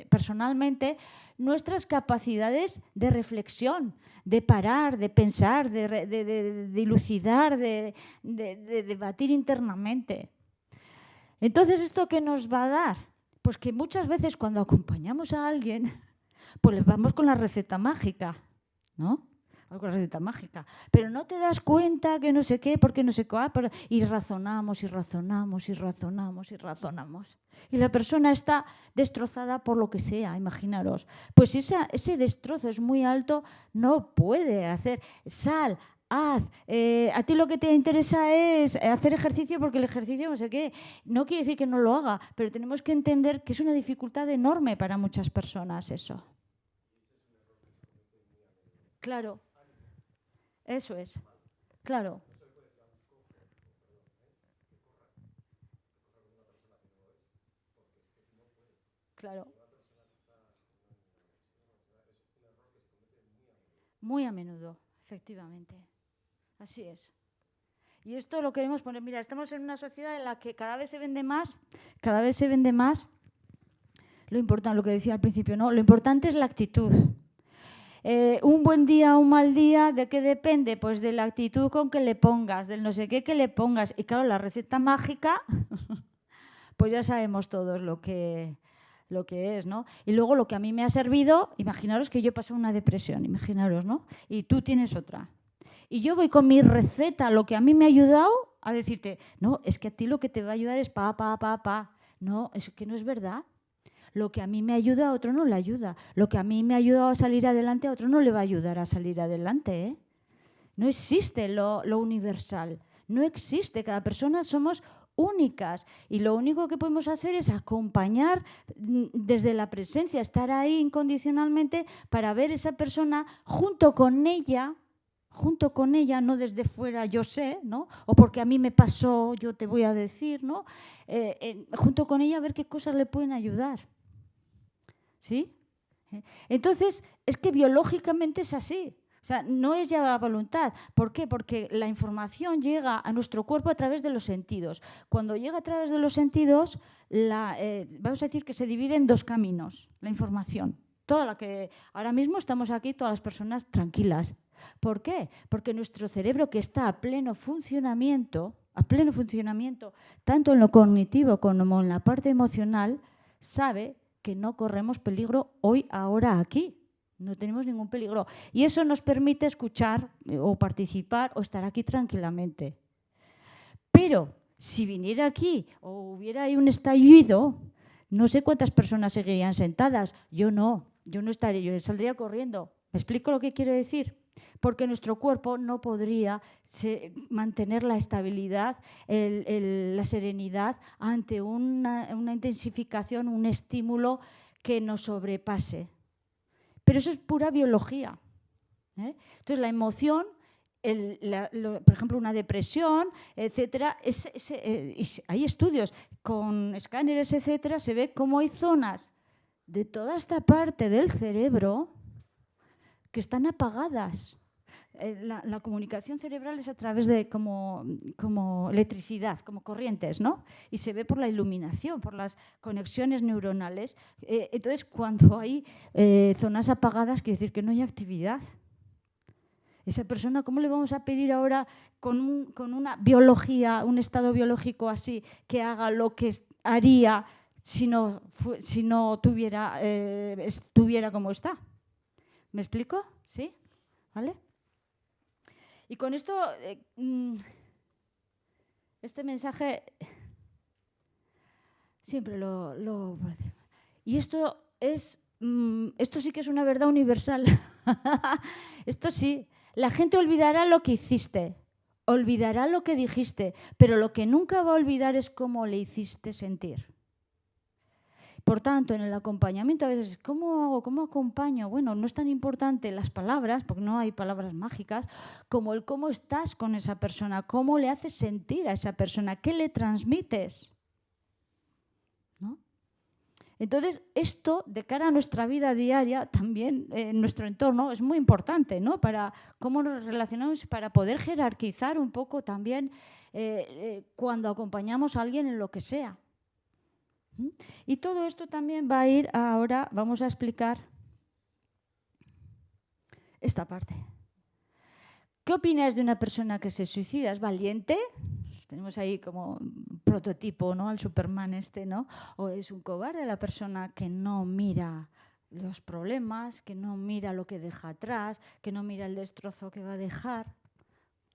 personalmente nuestras capacidades de reflexión, de parar, de pensar, de dilucidar, de debatir internamente. Entonces, ¿esto qué nos va a dar? Pues que muchas veces cuando acompañamos a alguien, pues les vamos con la receta mágica, ¿no? Con la receta mágica. Pero no te das cuenta que no sé qué, porque no sé qué, y razonamos. Y la persona está destrozada por lo que sea, imaginaros. Pues si ese destrozo es muy alto, no puede hacer. Sal, haz. A ti lo que te interesa es hacer ejercicio porque el ejercicio no sé qué. No quiere decir que no lo haga, pero tenemos que entender que es una dificultad enorme para muchas personas eso. Claro. Eso es. Claro. Claro. Muy a menudo, efectivamente. Así es. Y esto lo queremos poner. Mira, estamos en una sociedad en la que cada vez se vende más. Lo importante, lo que decía al principio, ¿no? Lo importante es la actitud. Un buen día, un mal día, ¿de qué depende? Pues de la actitud con que le pongas, del no sé qué que le pongas. Y claro, la receta mágica, pues ya sabemos todos lo que es, ¿no? Y luego lo que a mí me ha servido, imaginaros que yo he pasado una depresión, imaginaros, ¿no? Y tú tienes otra. Y yo voy con mi receta, lo que a mí me ha ayudado, a decirte, no, es que a ti lo que te va a ayudar es pa. No, es que no es verdad. Lo que a mí me ayuda a otro no le ayuda. Lo que a mí me ha ayudado a salir adelante a otro no le va a ayudar a salir adelante, ¿eh? No existe lo universal. No existe. Cada persona somos únicas. Y lo único que podemos hacer es acompañar desde la presencia, estar ahí incondicionalmente para ver esa persona junto con ella, no desde fuera yo sé, ¿no? O porque a mí me pasó, yo te voy a decir, ¿no? Junto con ella a ver qué cosas le pueden ayudar. ¿Sí? Entonces, es que biológicamente es así. O sea, no es ya a voluntad. ¿Por qué? Porque la información llega a nuestro cuerpo a través de los sentidos. Cuando llega a través de los sentidos, vamos a decir que se divide en 2 caminos, la información. Toda la que ahora mismo estamos aquí, todas las personas tranquilas. ¿Por qué? Porque nuestro cerebro, que está a pleno funcionamiento, tanto en lo cognitivo como en la parte emocional, sabe que no corremos peligro hoy, ahora, aquí. No tenemos ningún peligro. Y eso nos permite escuchar o participar o estar aquí tranquilamente. Pero si viniera aquí o hubiera ahí un estallido, no sé cuántas personas seguirían sentadas. Yo no estaría, yo saldría corriendo. ¿Me explico lo que quiero decir? Porque nuestro cuerpo no podría mantener la estabilidad, la serenidad ante una intensificación, un estímulo que nos sobrepase. Pero eso es pura biología, ¿eh? Entonces, la emoción, por ejemplo, una depresión, etcétera, hay estudios con escáneres, etcétera, se ve cómo hay zonas de toda esta parte del cerebro, que están apagadas. La comunicación cerebral es a través de como electricidad, como corrientes, ¿no? Y se ve por la iluminación, por las conexiones neuronales. Entonces, cuando hay zonas apagadas, quiere decir que no hay actividad. Esa persona, ¿cómo le vamos a pedir ahora con una biología, un estado biológico así, que haga lo que haría si no estuviera como está? ¿Me explico? ¿Sí? ¿Vale? Y con esto, este mensaje siempre lo... Y esto sí que es una verdad universal. Esto sí. La gente olvidará lo que hiciste, olvidará lo que dijiste, pero lo que nunca va a olvidar es cómo le hiciste sentir. Por tanto, en el acompañamiento a veces, ¿cómo hago? ¿Cómo acompaño? Bueno, no es tan importante las palabras, porque no hay palabras mágicas, como el cómo estás con esa persona, cómo le haces sentir a esa persona, qué le transmites, ¿no? Entonces, esto, de cara a nuestra vida diaria, también en nuestro entorno, es muy importante, ¿no? Para cómo nos relacionamos, para poder jerarquizar un poco también cuando acompañamos a alguien en lo que sea. Y todo esto también va a ir ahora, vamos a explicar esta parte. ¿Qué opináis de una persona que se suicida? ¿Es valiente? Tenemos ahí como un prototipo, ¿no? Al Superman este, ¿no? ¿O es un cobarde la persona que no mira los problemas, que no mira lo que deja atrás, que no mira el destrozo que va a dejar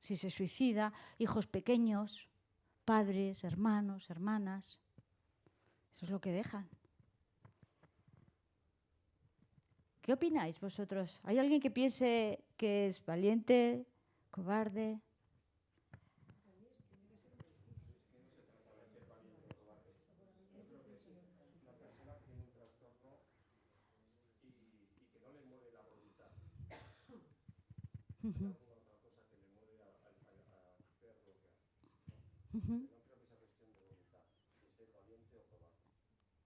si se suicida? Hijos pequeños, padres, hermanos, hermanas. Eso es lo que dejan. ¿Qué opináis vosotros? ¿Hay alguien que piense que es valiente, cobarde? Uh-huh. Uh-huh.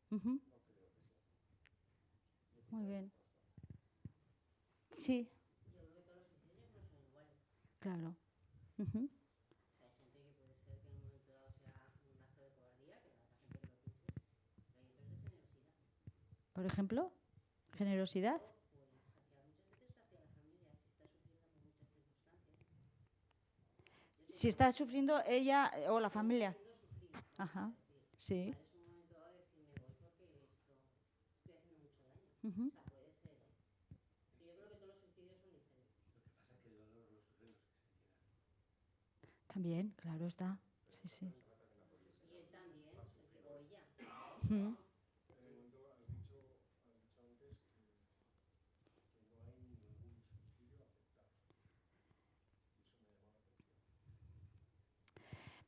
Uh-huh. Muy bien. Sí. Claro. Uh-huh. Por ejemplo, generosidad. Si está sufriendo ella o la familia. Ajá. Sí. Uh-huh. También, claro está. Sí, sí. Uh-huh.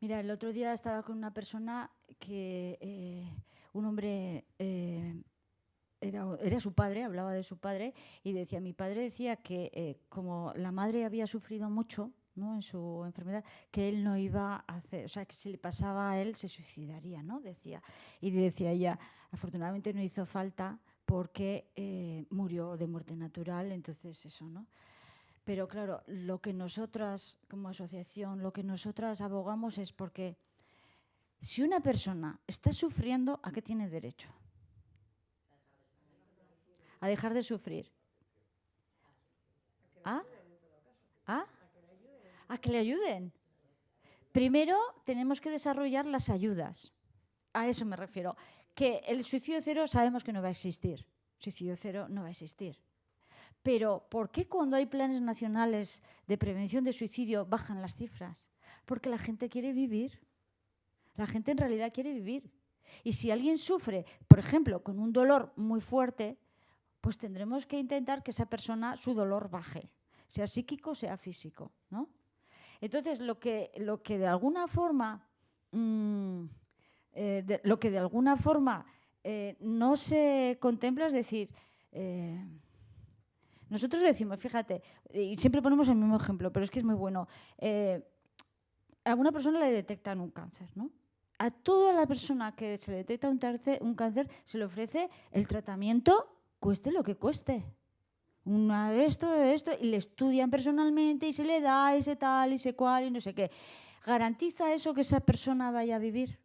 Mira, el otro día estaba con una persona que un hombre era su padre, hablaba de su padre y decía, mi padre decía que como la madre había sufrido mucho, ¿no?, en su enfermedad, que él no iba a hacer, o sea, que si le pasaba a él se suicidaría, ¿no? Decía. Y decía ella, afortunadamente no hizo falta porque murió de muerte natural, entonces eso, ¿no? Pero claro, lo que nosotras como asociación, lo que nosotras abogamos es porque si una persona está sufriendo, ¿a qué tiene derecho? A dejar de sufrir. ¿Ah? ¿Ah? A que le ayuden. Primero tenemos que desarrollar las ayudas. A eso me refiero. Que el suicidio cero sabemos que no va a existir. Suicidio cero no va a existir. Pero ¿por qué cuando hay planes nacionales de prevención de suicidio bajan las cifras? Porque la gente quiere vivir. La gente en realidad quiere vivir. Y si alguien sufre, por ejemplo, con un dolor muy fuerte, pues tendremos que intentar que esa persona, su dolor baje, sea psíquico, sea físico, ¿no? Entonces, lo que de alguna forma, no se contempla es decir, nosotros decimos, fíjate, y siempre ponemos el mismo ejemplo, pero es que es muy bueno. A alguna persona le detectan un cáncer, ¿no? A toda la persona que se le detecta un cáncer se le ofrece el tratamiento, cueste lo que cueste. esto, y le estudian personalmente y se le da ese tal y ese cual y no sé qué. ¿Garantiza eso que esa persona vaya a vivir?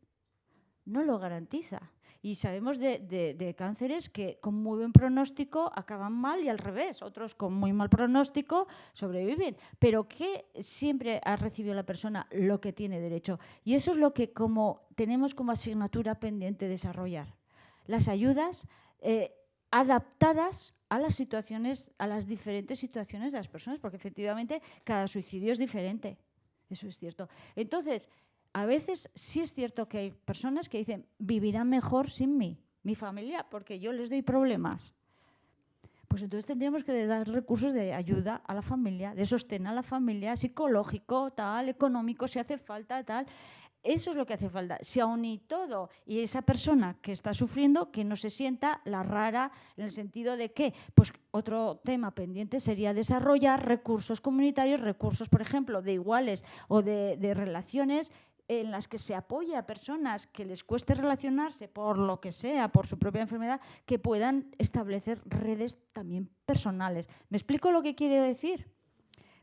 No lo garantiza. Y sabemos de cánceres que con muy buen pronóstico acaban mal y al revés. Otros con muy mal pronóstico sobreviven. Pero que siempre ha recibido la persona lo que tiene derecho. Y eso es lo que tenemos como asignatura pendiente desarrollar. Las ayudas adaptadas a las situaciones, a las diferentes situaciones de las personas, porque efectivamente cada suicidio es diferente. Eso es cierto. Entonces, a veces sí es cierto que hay personas que dicen, vivirán mejor sin mí, mi familia, porque yo les doy problemas. Pues entonces tendríamos que dar recursos de ayuda a la familia, de sostén a la familia, psicológico, tal, económico, si hace falta, tal. Eso es lo que hace falta. Si aún y todo, y esa persona que está sufriendo, que no se sienta la rara, en el sentido de que, pues otro tema pendiente sería desarrollar recursos comunitarios, recursos, por ejemplo, de iguales o de relaciones en las que se apoye a personas que les cueste relacionarse por lo que sea, por su propia enfermedad, que puedan establecer redes también personales. ¿Me explico lo que quiero decir?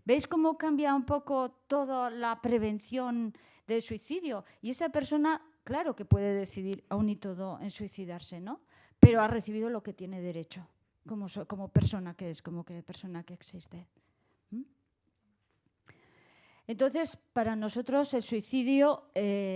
¿Veis cómo cambia un poco toda la prevención del suicidio? Y esa persona, claro que puede decidir aún y todo en suicidarse, ¿no? Pero ha recibido lo que tiene derecho, como persona que es, como que persona que existe. Entonces, para nosotros el suicidio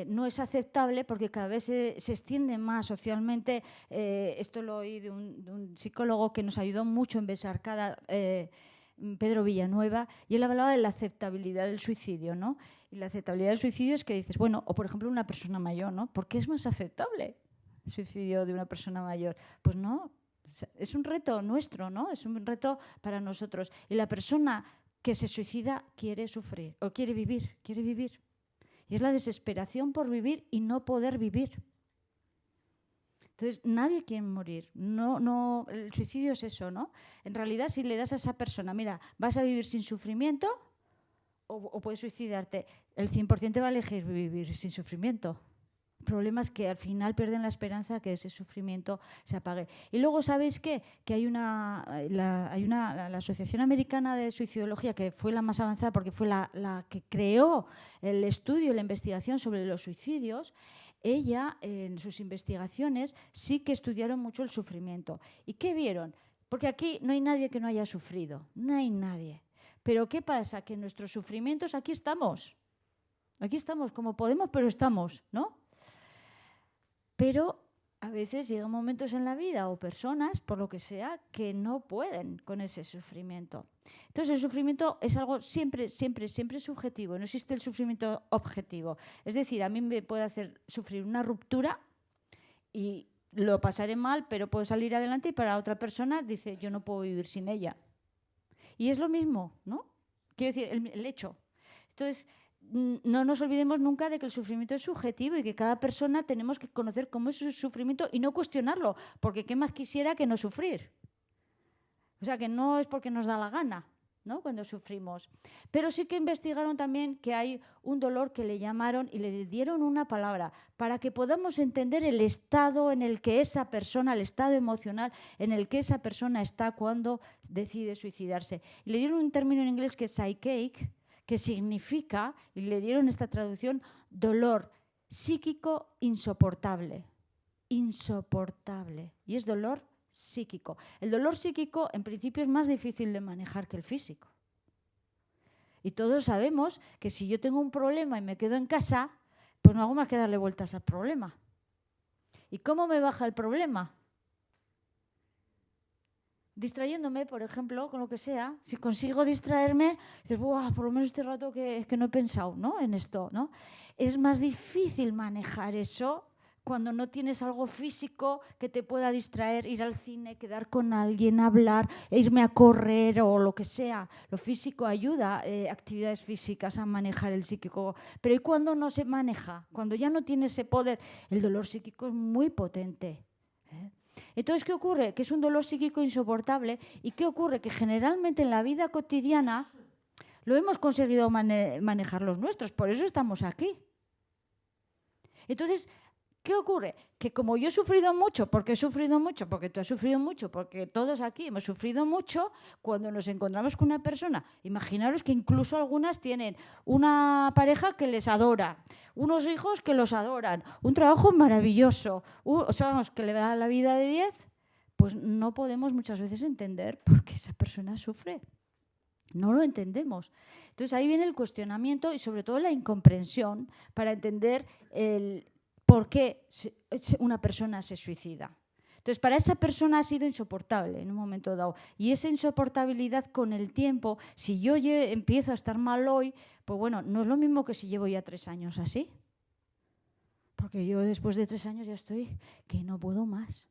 no es aceptable porque cada vez se extiende más socialmente. Esto lo oí de un psicólogo que nos ayudó mucho en Besarcada, Pedro Villanueva, y él hablaba de la aceptabilidad del suicidio, ¿no? Y la aceptabilidad del suicidio es que dices, bueno, o por ejemplo una persona mayor, ¿no? ¿Por qué es más aceptable el suicidio de una persona mayor? Pues no, es un reto nuestro, ¿no? Es un reto para nosotros. Y la persona que se suicida quiere sufrir o quiere vivir. Y es la desesperación por vivir y no poder vivir. Entonces, nadie quiere morir. No, el suicidio es eso, ¿no? En realidad, si le das a esa persona, mira, vas a vivir sin sufrimiento o puedes suicidarte, el 100% va a elegir vivir sin sufrimiento. El problema es que al final pierden la esperanza que ese sufrimiento se apague. Y luego, ¿sabéis qué? Que hay la Asociación Americana de Suicidología, que fue la más avanzada porque fue la que creó el estudio y la investigación sobre los suicidios. Ella, en sus investigaciones, sí que estudiaron mucho el sufrimiento. ¿Y qué vieron? Porque aquí no hay nadie que no haya sufrido, no hay nadie. Pero ¿qué pasa? Que nuestros sufrimientos, aquí estamos como podemos, pero estamos, ¿no? Pero a veces llegan momentos en la vida o personas, por lo que sea, que no pueden con ese sufrimiento. Entonces el sufrimiento es algo siempre subjetivo, no existe el sufrimiento objetivo. Es decir, a mí me puede hacer sufrir una ruptura y lo pasaré mal, pero puedo salir adelante, y para otra persona dice, yo no puedo vivir sin ella. Y es lo mismo, ¿no? Quiero decir, el hecho. Entonces, no nos olvidemos nunca de que el sufrimiento es subjetivo y que cada persona tenemos que conocer cómo es su sufrimiento y no cuestionarlo, porque ¿qué más quisiera que no sufrir? O sea, que no es porque nos da la gana, ¿no? Cuando sufrimos. Pero sí que investigaron también que hay un dolor que le llamaron y le dieron una palabra para que podamos entender el estado en el que esa persona, el estado emocional en el que esa persona está cuando decide suicidarse. Y le dieron un término en inglés que es psychic, que significa, y le dieron esta traducción, dolor psíquico insoportable. Insoportable. Y es dolor psíquico. El dolor psíquico, en principio, es más difícil de manejar que el físico. Y todos sabemos que si yo tengo un problema y me quedo en casa, pues no hago más que darle vueltas al problema. ¿Y cómo me baja el problema? Distrayéndome, por ejemplo, con lo que sea. Si consigo distraerme, dices, ¡buah! Por lo menos este rato que no he pensado, ¿no? En esto, ¿no? Es más difícil manejar eso cuando no tienes algo físico que te pueda distraer, ir al cine, quedar con alguien, hablar, irme a correr o lo que sea. Lo físico ayuda, actividades físicas, a manejar el psíquico. Pero ¿y cuando no se maneja? Cuando ya no tiene ese poder, el dolor psíquico es muy potente. Entonces, ¿qué ocurre? Que es un dolor psíquico insoportable. ¿Y qué ocurre? Que generalmente en la vida cotidiana lo hemos conseguido manejar los nuestros, por eso estamos aquí. Entonces, ¿Qué ocurre? Que como yo he sufrido mucho, porque tú has sufrido mucho, porque todos aquí hemos sufrido mucho, cuando nos encontramos con una persona, imaginaros que incluso algunas tienen una pareja que les adora, unos hijos que los adoran, un trabajo maravilloso, o sea, vamos, que le da la vida de 10, pues no podemos muchas veces entender por qué esa persona sufre. No lo entendemos. Entonces ahí viene el cuestionamiento y sobre todo la incomprensión para entender el por qué una persona se suicida. Entonces, para esa persona ha sido insoportable en un momento dado. Y esa insoportabilidad con el tiempo, si yo empiezo a estar mal hoy, pues bueno, no es lo mismo que si llevo ya 3 años así. Porque yo después de 3 años ya estoy que no puedo más,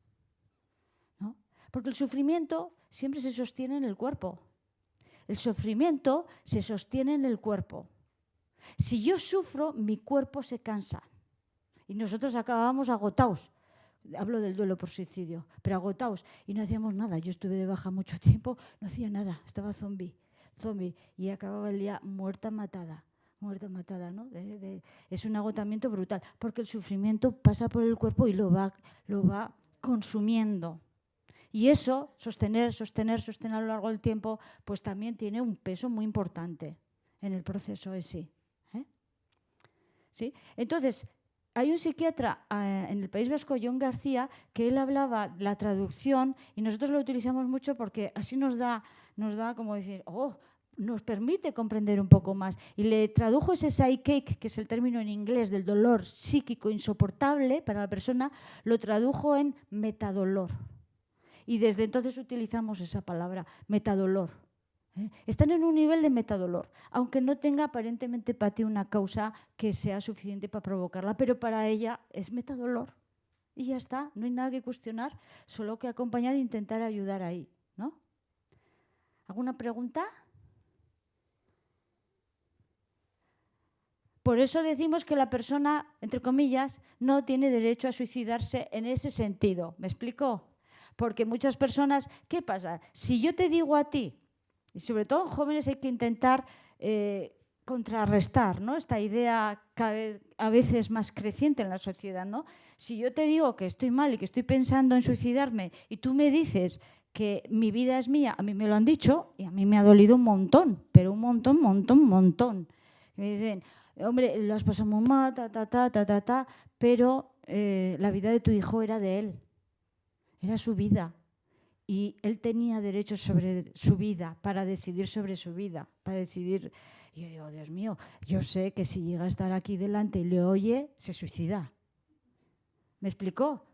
¿no? Porque el sufrimiento siempre se sostiene en el cuerpo. El sufrimiento se sostiene en el cuerpo. Si yo sufro, mi cuerpo se cansa. Y nosotros acabábamos agotados. Hablo del duelo por suicidio, pero agotados. Y no hacíamos nada. Yo estuve de baja mucho tiempo, no hacía nada. Estaba zombie. Y acababa el día muerta, matada, ¿no? Es un agotamiento brutal, porque el sufrimiento pasa por el cuerpo y lo va consumiendo. Y eso, sostener a lo largo del tiempo, pues también tiene un peso muy importante en el proceso en sí. ¿Sí? Entonces, hay un psiquiatra en el País Vasco, Jon García, que él hablaba la traducción y nosotros lo utilizamos mucho porque así nos da como decir, nos permite comprender un poco más. Y le tradujo ese psychic, que es el término en inglés del dolor psíquico insoportable para la persona, lo tradujo en metadolor. Y desde entonces utilizamos esa palabra, metadolor. Están en un nivel de metadolor, aunque no tenga aparentemente para ti una causa que sea suficiente para provocarla, pero para ella es metadolor. Y ya está, no hay nada que cuestionar, solo que acompañar e intentar ayudar ahí, ¿no? ¿Alguna pregunta? Por eso decimos que la persona, entre comillas, no tiene derecho a suicidarse en ese sentido. ¿Me explico? Porque muchas personas, ¿qué pasa? Si yo te digo a ti, y sobre todo en jóvenes hay que intentar contrarrestar, ¿no? Esta idea a veces más creciente en la sociedad, ¿no? Si yo te digo que estoy mal y que estoy pensando en suicidarme y tú me dices que mi vida es mía, a mí me lo han dicho y a mí me ha dolido un montón, pero un montón. Y me dicen, hombre, lo has pasado muy mal, pero la vida de tu hijo era de él, era su vida. Y él tenía derechos sobre su vida, para decidir sobre su vida, para decidir. Y yo digo, Dios mío, yo sé que si llega a estar aquí delante y le oye, se suicida. ¿Me explicó?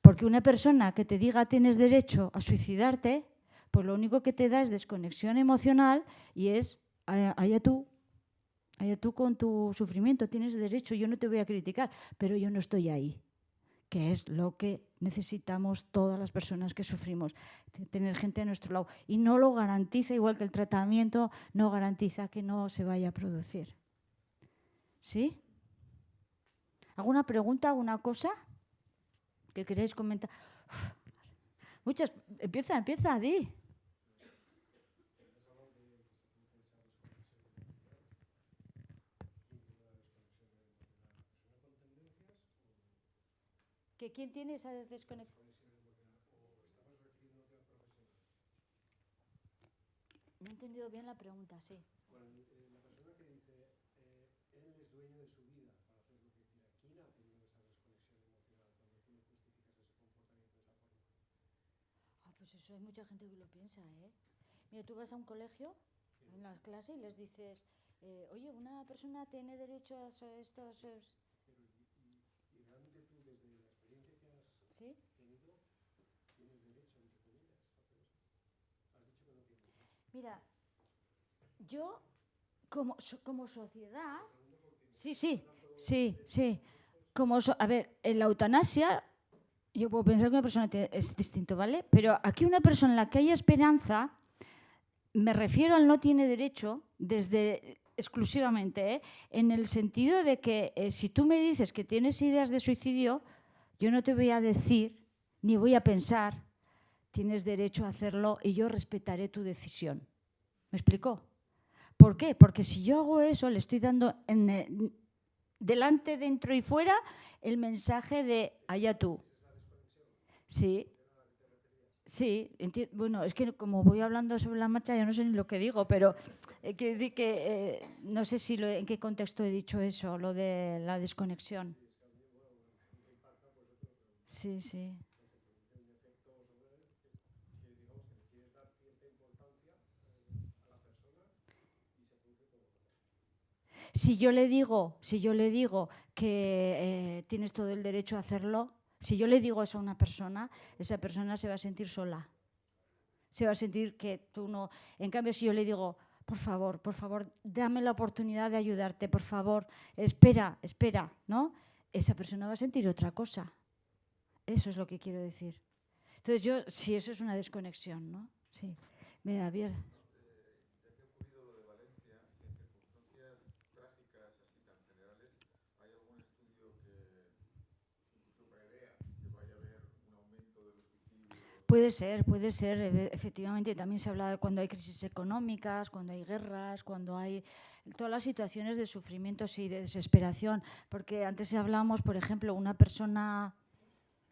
Porque una persona que te diga tienes derecho a suicidarte, pues lo único que te da es desconexión emocional y es, allá tú con tu sufrimiento, tienes derecho, yo no te voy a criticar, pero yo no estoy ahí. Que es lo que necesitamos todas las personas que sufrimos, tener gente a nuestro lado. Y no lo garantiza, igual que el tratamiento no garantiza que no se vaya a producir. ¿Sí? ¿Alguna pregunta, alguna cosa que queréis comentar? Muchas. Empieza, di. ¿Que quién tiene esa desconexión? No he entendido bien la pregunta, sí. La persona que dice, él es dueño de su vida para hacer lo que quiera, ¿quién ha tenido esa desconexión emocional cuando tú le justificas ese comportamiento, esa política? Pues eso hay mucha gente que lo piensa, ¿eh? Mira, tú vas a un colegio, en las clases, y les dices, oye, una persona tiene derecho a estos... Y realmente tú, desde la experiencia que has ¿Sí? tenido, tienes derecho, entre comillas, a hacer eso. Has dicho que no tienes. Mira, yo como sociedad... Sí. A ver, en la eutanasia, yo puedo pensar que una persona es distinto, ¿vale? Pero aquí una persona en la que haya esperanza, me refiero al no tiene derecho desde... exclusivamente, en el sentido de que si tú me dices que tienes ideas de suicidio, yo no te voy a decir, ni voy a pensar, tienes derecho a hacerlo y yo respetaré tu decisión. ¿Me explicó? ¿Por qué? Porque si yo hago eso, le estoy dando delante, dentro y fuera, el mensaje de allá tú. Sí. Sí, bueno, es que como voy hablando sobre la marcha, yo no sé ni lo que digo, pero quiero decir que no sé si en qué contexto he dicho eso, lo de la desconexión. Sí, sí. Si yo le digo que tienes todo el derecho a hacerlo, si yo le digo eso a una persona, esa persona se va a sentir sola. Se va a sentir que tú no... En cambio, si yo le digo, por favor, dame la oportunidad de ayudarte, por favor, espera, ¿no? Esa persona va a sentir otra cosa. Eso es lo que quiero decir. Entonces sí, eso es una desconexión, ¿no? Sí. Me da bien. Puede ser, efectivamente. También se habla de cuando hay crisis económicas, cuando hay guerras, cuando hay todas las situaciones de sufrimiento y de desesperación. Porque antes hablábamos, por ejemplo, una persona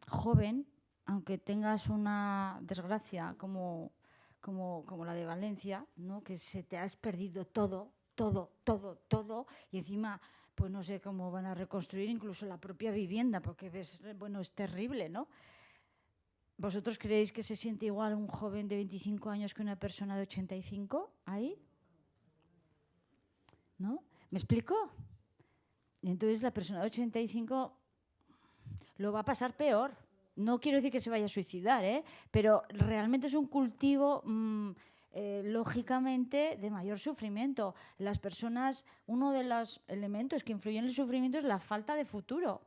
joven, aunque tengas una desgracia como la de Valencia, ¿no? Que se te has perdido todo, y encima, pues no sé cómo van a reconstruir incluso la propia vivienda, porque ves, bueno, es terrible, ¿no? ¿Vosotros creéis que se siente igual un joven de 25 años que una persona de 85 ahí? ¿No? ¿Me explico? Y entonces la persona de 85 lo va a pasar peor. No quiero decir que se vaya a suicidar, pero realmente es un cultivo, lógicamente, de mayor sufrimiento. Las personas, uno de los elementos que influyen en el sufrimiento es la falta de futuro.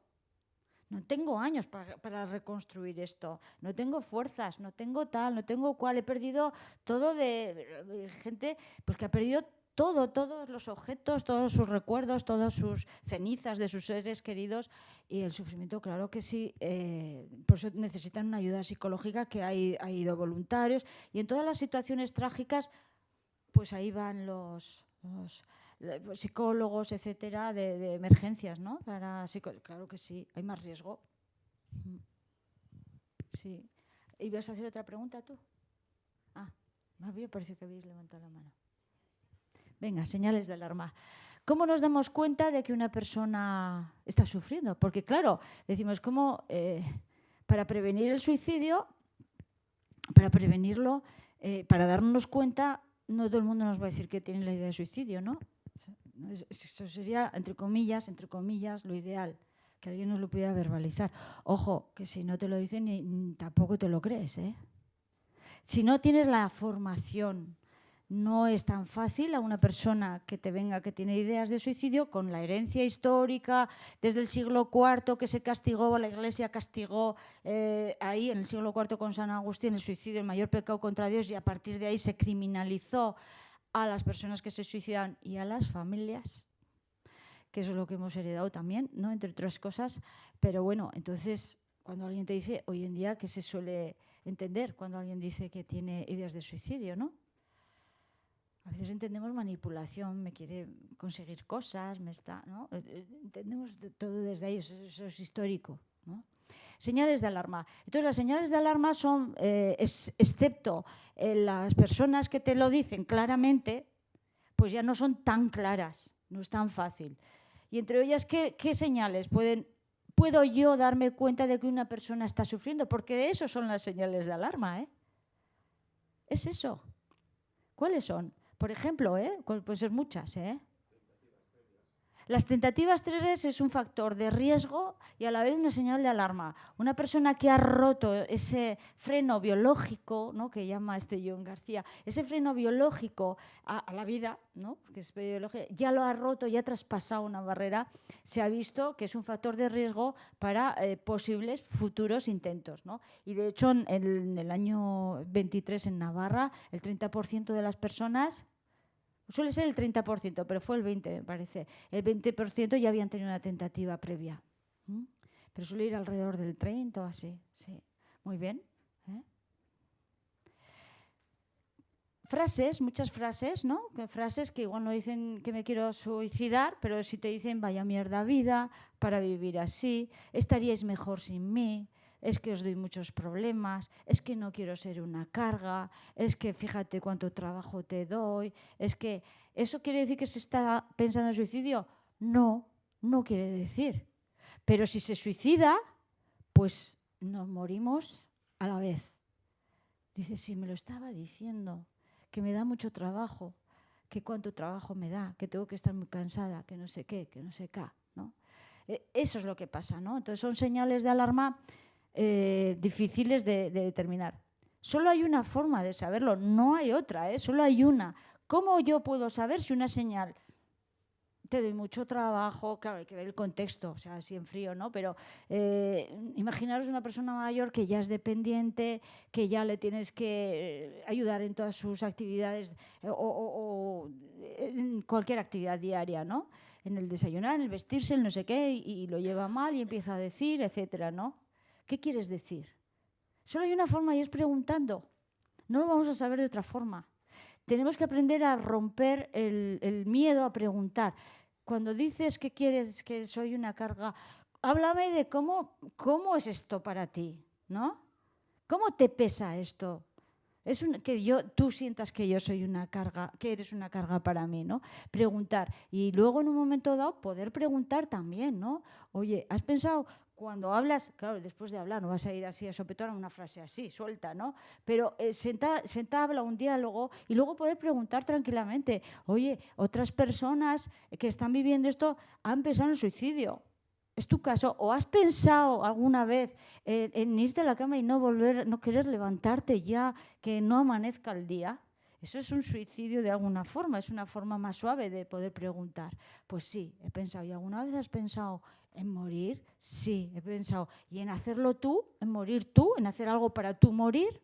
No tengo años para reconstruir esto, no tengo fuerzas, no tengo tal, no tengo cual. He perdido todo de gente pues que ha perdido todos los objetos, todos sus recuerdos, todas sus cenizas de sus seres queridos. Y el sufrimiento, claro que sí, por eso necesitan una ayuda psicológica, que ha ido voluntarios. Y en todas las situaciones trágicas, pues ahí van los psicólogos, etcétera, de emergencias, ¿no? Claro que sí, hay más riesgo. Sí. ¿Ibas a hacer otra pregunta tú? Me había parecido que habéis levantado la mano. Venga, señales de alarma. ¿Cómo nos damos cuenta de que una persona está sufriendo? Porque claro, decimos, ¿cómo para prevenir el suicidio, para prevenirlo, para darnos cuenta, no todo el mundo nos va a decir que tiene la idea de suicidio, ¿no? Eso sería, entre comillas, lo ideal, que alguien nos lo pudiera verbalizar. Ojo, que si no te lo dicen, tampoco te lo crees, ¿eh? Si no tienes la formación, no es tan fácil a una persona que te venga, que tiene ideas de suicidio, con la herencia histórica desde el siglo IV, que se castigó, la Iglesia castigó ahí en el siglo IV con San Agustín el suicidio, el mayor pecado contra Dios, y a partir de ahí se criminalizó a las personas que se suicidan y a las familias, que eso es lo que hemos heredado también, ¿no? Entre otras cosas. Pero bueno, entonces, cuando alguien te dice, hoy en día, ¿qué se suele entender cuando alguien dice que tiene ideas de suicidio, ¿no? A veces entendemos manipulación, me quiere conseguir cosas, ¿no? Entendemos todo desde ahí, eso es histórico, ¿no? Señales de alarma. Entonces, las señales de alarma son, excepto las personas que te lo dicen claramente, pues ya no son tan claras, no es tan fácil. Y entre ellas, ¿qué señales puedo yo darme cuenta de que una persona está sufriendo? Porque eso son las señales de alarma, ¿eh? Es eso. ¿Cuáles son? Por ejemplo, pueden ser muchas, Las tentativas previas es un factor de riesgo y a la vez una señal de alarma. Una persona que ha roto ese freno biológico, ¿no? Que llama John García, ese freno biológico a la vida, ¿no? Que es biológico, ya lo ha roto, ya ha traspasado una barrera, se ha visto que es un factor de riesgo para posibles futuros intentos, ¿no? Y de hecho, en el año 23 en Navarra, el 30% de las personas... Suele ser el 30%, pero fue el 20%, me parece. El 20% ya habían tenido una tentativa previa. Pero suele ir alrededor del 30% o así. Sí. Muy bien. frases, muchas frases, ¿no? Frases que igual no dicen que me quiero suicidar, pero sí te dicen vaya mierda vida para vivir así, estaríais mejor sin mí, es que os doy muchos problemas, es que no quiero ser una carga, es que fíjate cuánto trabajo te doy, es que ¿eso quiere decir que se está pensando en suicidio? No, no quiere decir. Pero si se suicida, pues nos morimos a la vez. Dice, sí, me lo estaba diciendo, que me da mucho trabajo, que cuánto trabajo me da, que tengo que estar muy cansada, que no sé qué, que no sé qué, ¿no? Eso es lo que pasa, ¿no? Entonces son señales de alarma difíciles de determinar. Solo hay una forma de saberlo, no hay otra, solo hay una. ¿Cómo yo puedo saber si una señal te doy mucho trabajo? Claro, hay que ver el contexto, o sea, así en frío, ¿no? Pero imaginaros una persona mayor que ya es dependiente, que ya le tienes que ayudar en todas sus actividades o en cualquier actividad diaria, ¿no? En el desayunar, en el vestirse, en no sé qué, y lo lleva mal y empieza a decir, etcétera, ¿no? ¿Qué quieres decir? Solo hay una forma y es preguntando. No lo vamos a saber de otra forma. Tenemos que aprender a romper el miedo a preguntar. Cuando dices que quieres, que soy una carga, háblame de cómo es esto para ti, ¿no? ¿Cómo te pesa esto? Es tú sientas que yo soy una carga, que eres una carga para mí, ¿no? Preguntar. Y luego en un momento dado poder preguntar también, ¿no? Oye, ¿has pensado cuando hablas? Claro, después de hablar no vas a ir así a sopetón a una frase así, suelta, ¿no? Pero senta habla un diálogo y luego poder preguntar tranquilamente. Oye, otras personas que están viviendo esto han pensado en el suicidio. ¿Es tu caso? ¿O has pensado alguna vez en irte a la cama y no querer levantarte ya, que no amanezca el día? Eso es un suicidio de alguna forma, es una forma más suave de poder preguntar. Pues sí, he pensado. ¿Y alguna vez has pensado en morir? Sí, he pensado. ¿Y en hacerlo tú? ¿En morir tú? ¿En hacer algo para tú morir?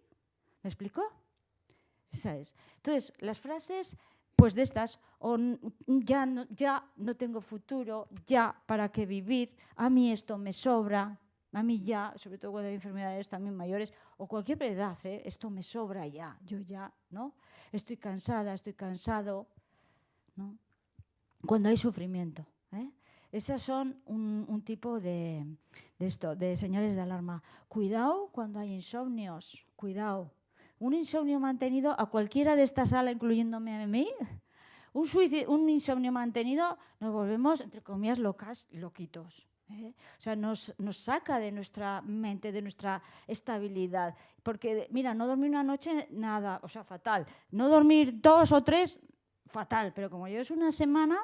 ¿Me explico? Esa es. Entonces, las frases, pues de estas, ya no tengo futuro, ya para qué vivir, a mí esto me sobra, a mí ya, sobre todo cuando hay enfermedades también mayores, o cualquier edad, esto me sobra ya, yo ya, ¿no? Estoy cansada, estoy cansado, ¿no? Cuando hay sufrimiento, Esas son un tipo de señales de alarma. Cuidado cuando hay insomnios, cuidado. Un insomnio mantenido a cualquiera de esta sala, incluyéndome a mí, un insomnio mantenido, nos volvemos, entre comillas, loquitos. O sea, nos saca de nuestra mente, de nuestra estabilidad. Porque, mira, no dormir una noche, nada, o sea, fatal. No dormir 2 o 3, fatal. Pero como lleves una semana,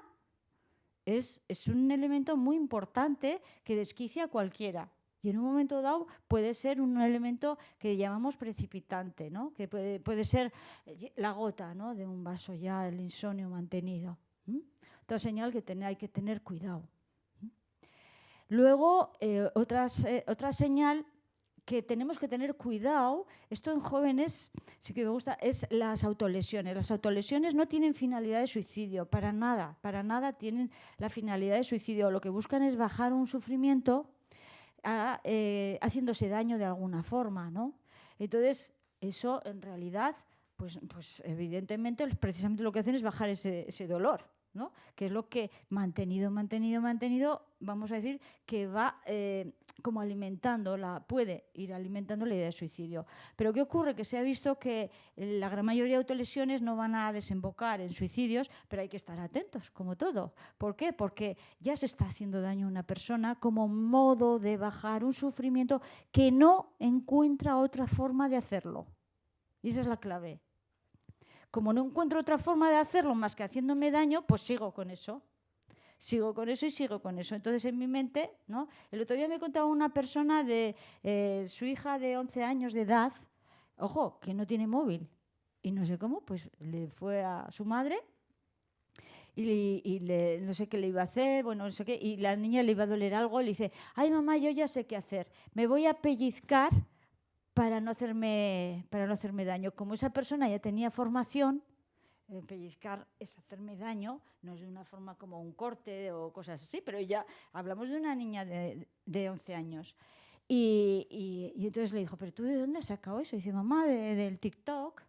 es un elemento muy importante que desquicia a cualquiera. Y en un momento dado puede ser un elemento que llamamos precipitante, ¿no? Que puede ser la gota, ¿no? De un vaso ya, el insomnio mantenido. Otra señal que hay que tener cuidado. Luego, otra señal que tenemos que tener cuidado, esto en jóvenes sí que me gusta, es las autolesiones. Las autolesiones no tienen finalidad de suicidio, para nada tienen la finalidad de suicidio. Lo que buscan es bajar un sufrimiento haciéndose daño de alguna forma, ¿no? Entonces, eso en realidad, pues evidentemente, precisamente lo que hacen es bajar ese dolor, ¿no? Que es lo que mantenido, vamos a decir, que va como puede ir alimentando la idea de suicidio. Pero ¿qué ocurre? Que se ha visto que la gran mayoría de autolesiones no van a desembocar en suicidios, pero hay que estar atentos, como todo. ¿Por qué? Porque ya se está haciendo daño a una persona como modo de bajar un sufrimiento que no encuentra otra forma de hacerlo. Y esa es la clave. Como no encuentro otra forma de hacerlo más que haciéndome daño, pues sigo con eso. Entonces, en mi mente, ¿no? El otro día me contaba una persona de su hija de 11 años de edad, ojo, que no tiene móvil. Y no sé cómo, pues le fue a su madre y no sé qué le iba a hacer, bueno, no sé qué, y la niña le iba a doler algo, y le dice, ay mamá, yo ya sé qué hacer, me voy a pellizcar para no hacerme daño. Como esa persona ya tenía formación, pellizcar es hacerme daño, no es de una forma como un corte o cosas así, pero ya hablamos de una niña de 11 años. Y entonces le dijo, ¿pero tú de dónde has sacado eso? Y dice, mamá, del TikTok.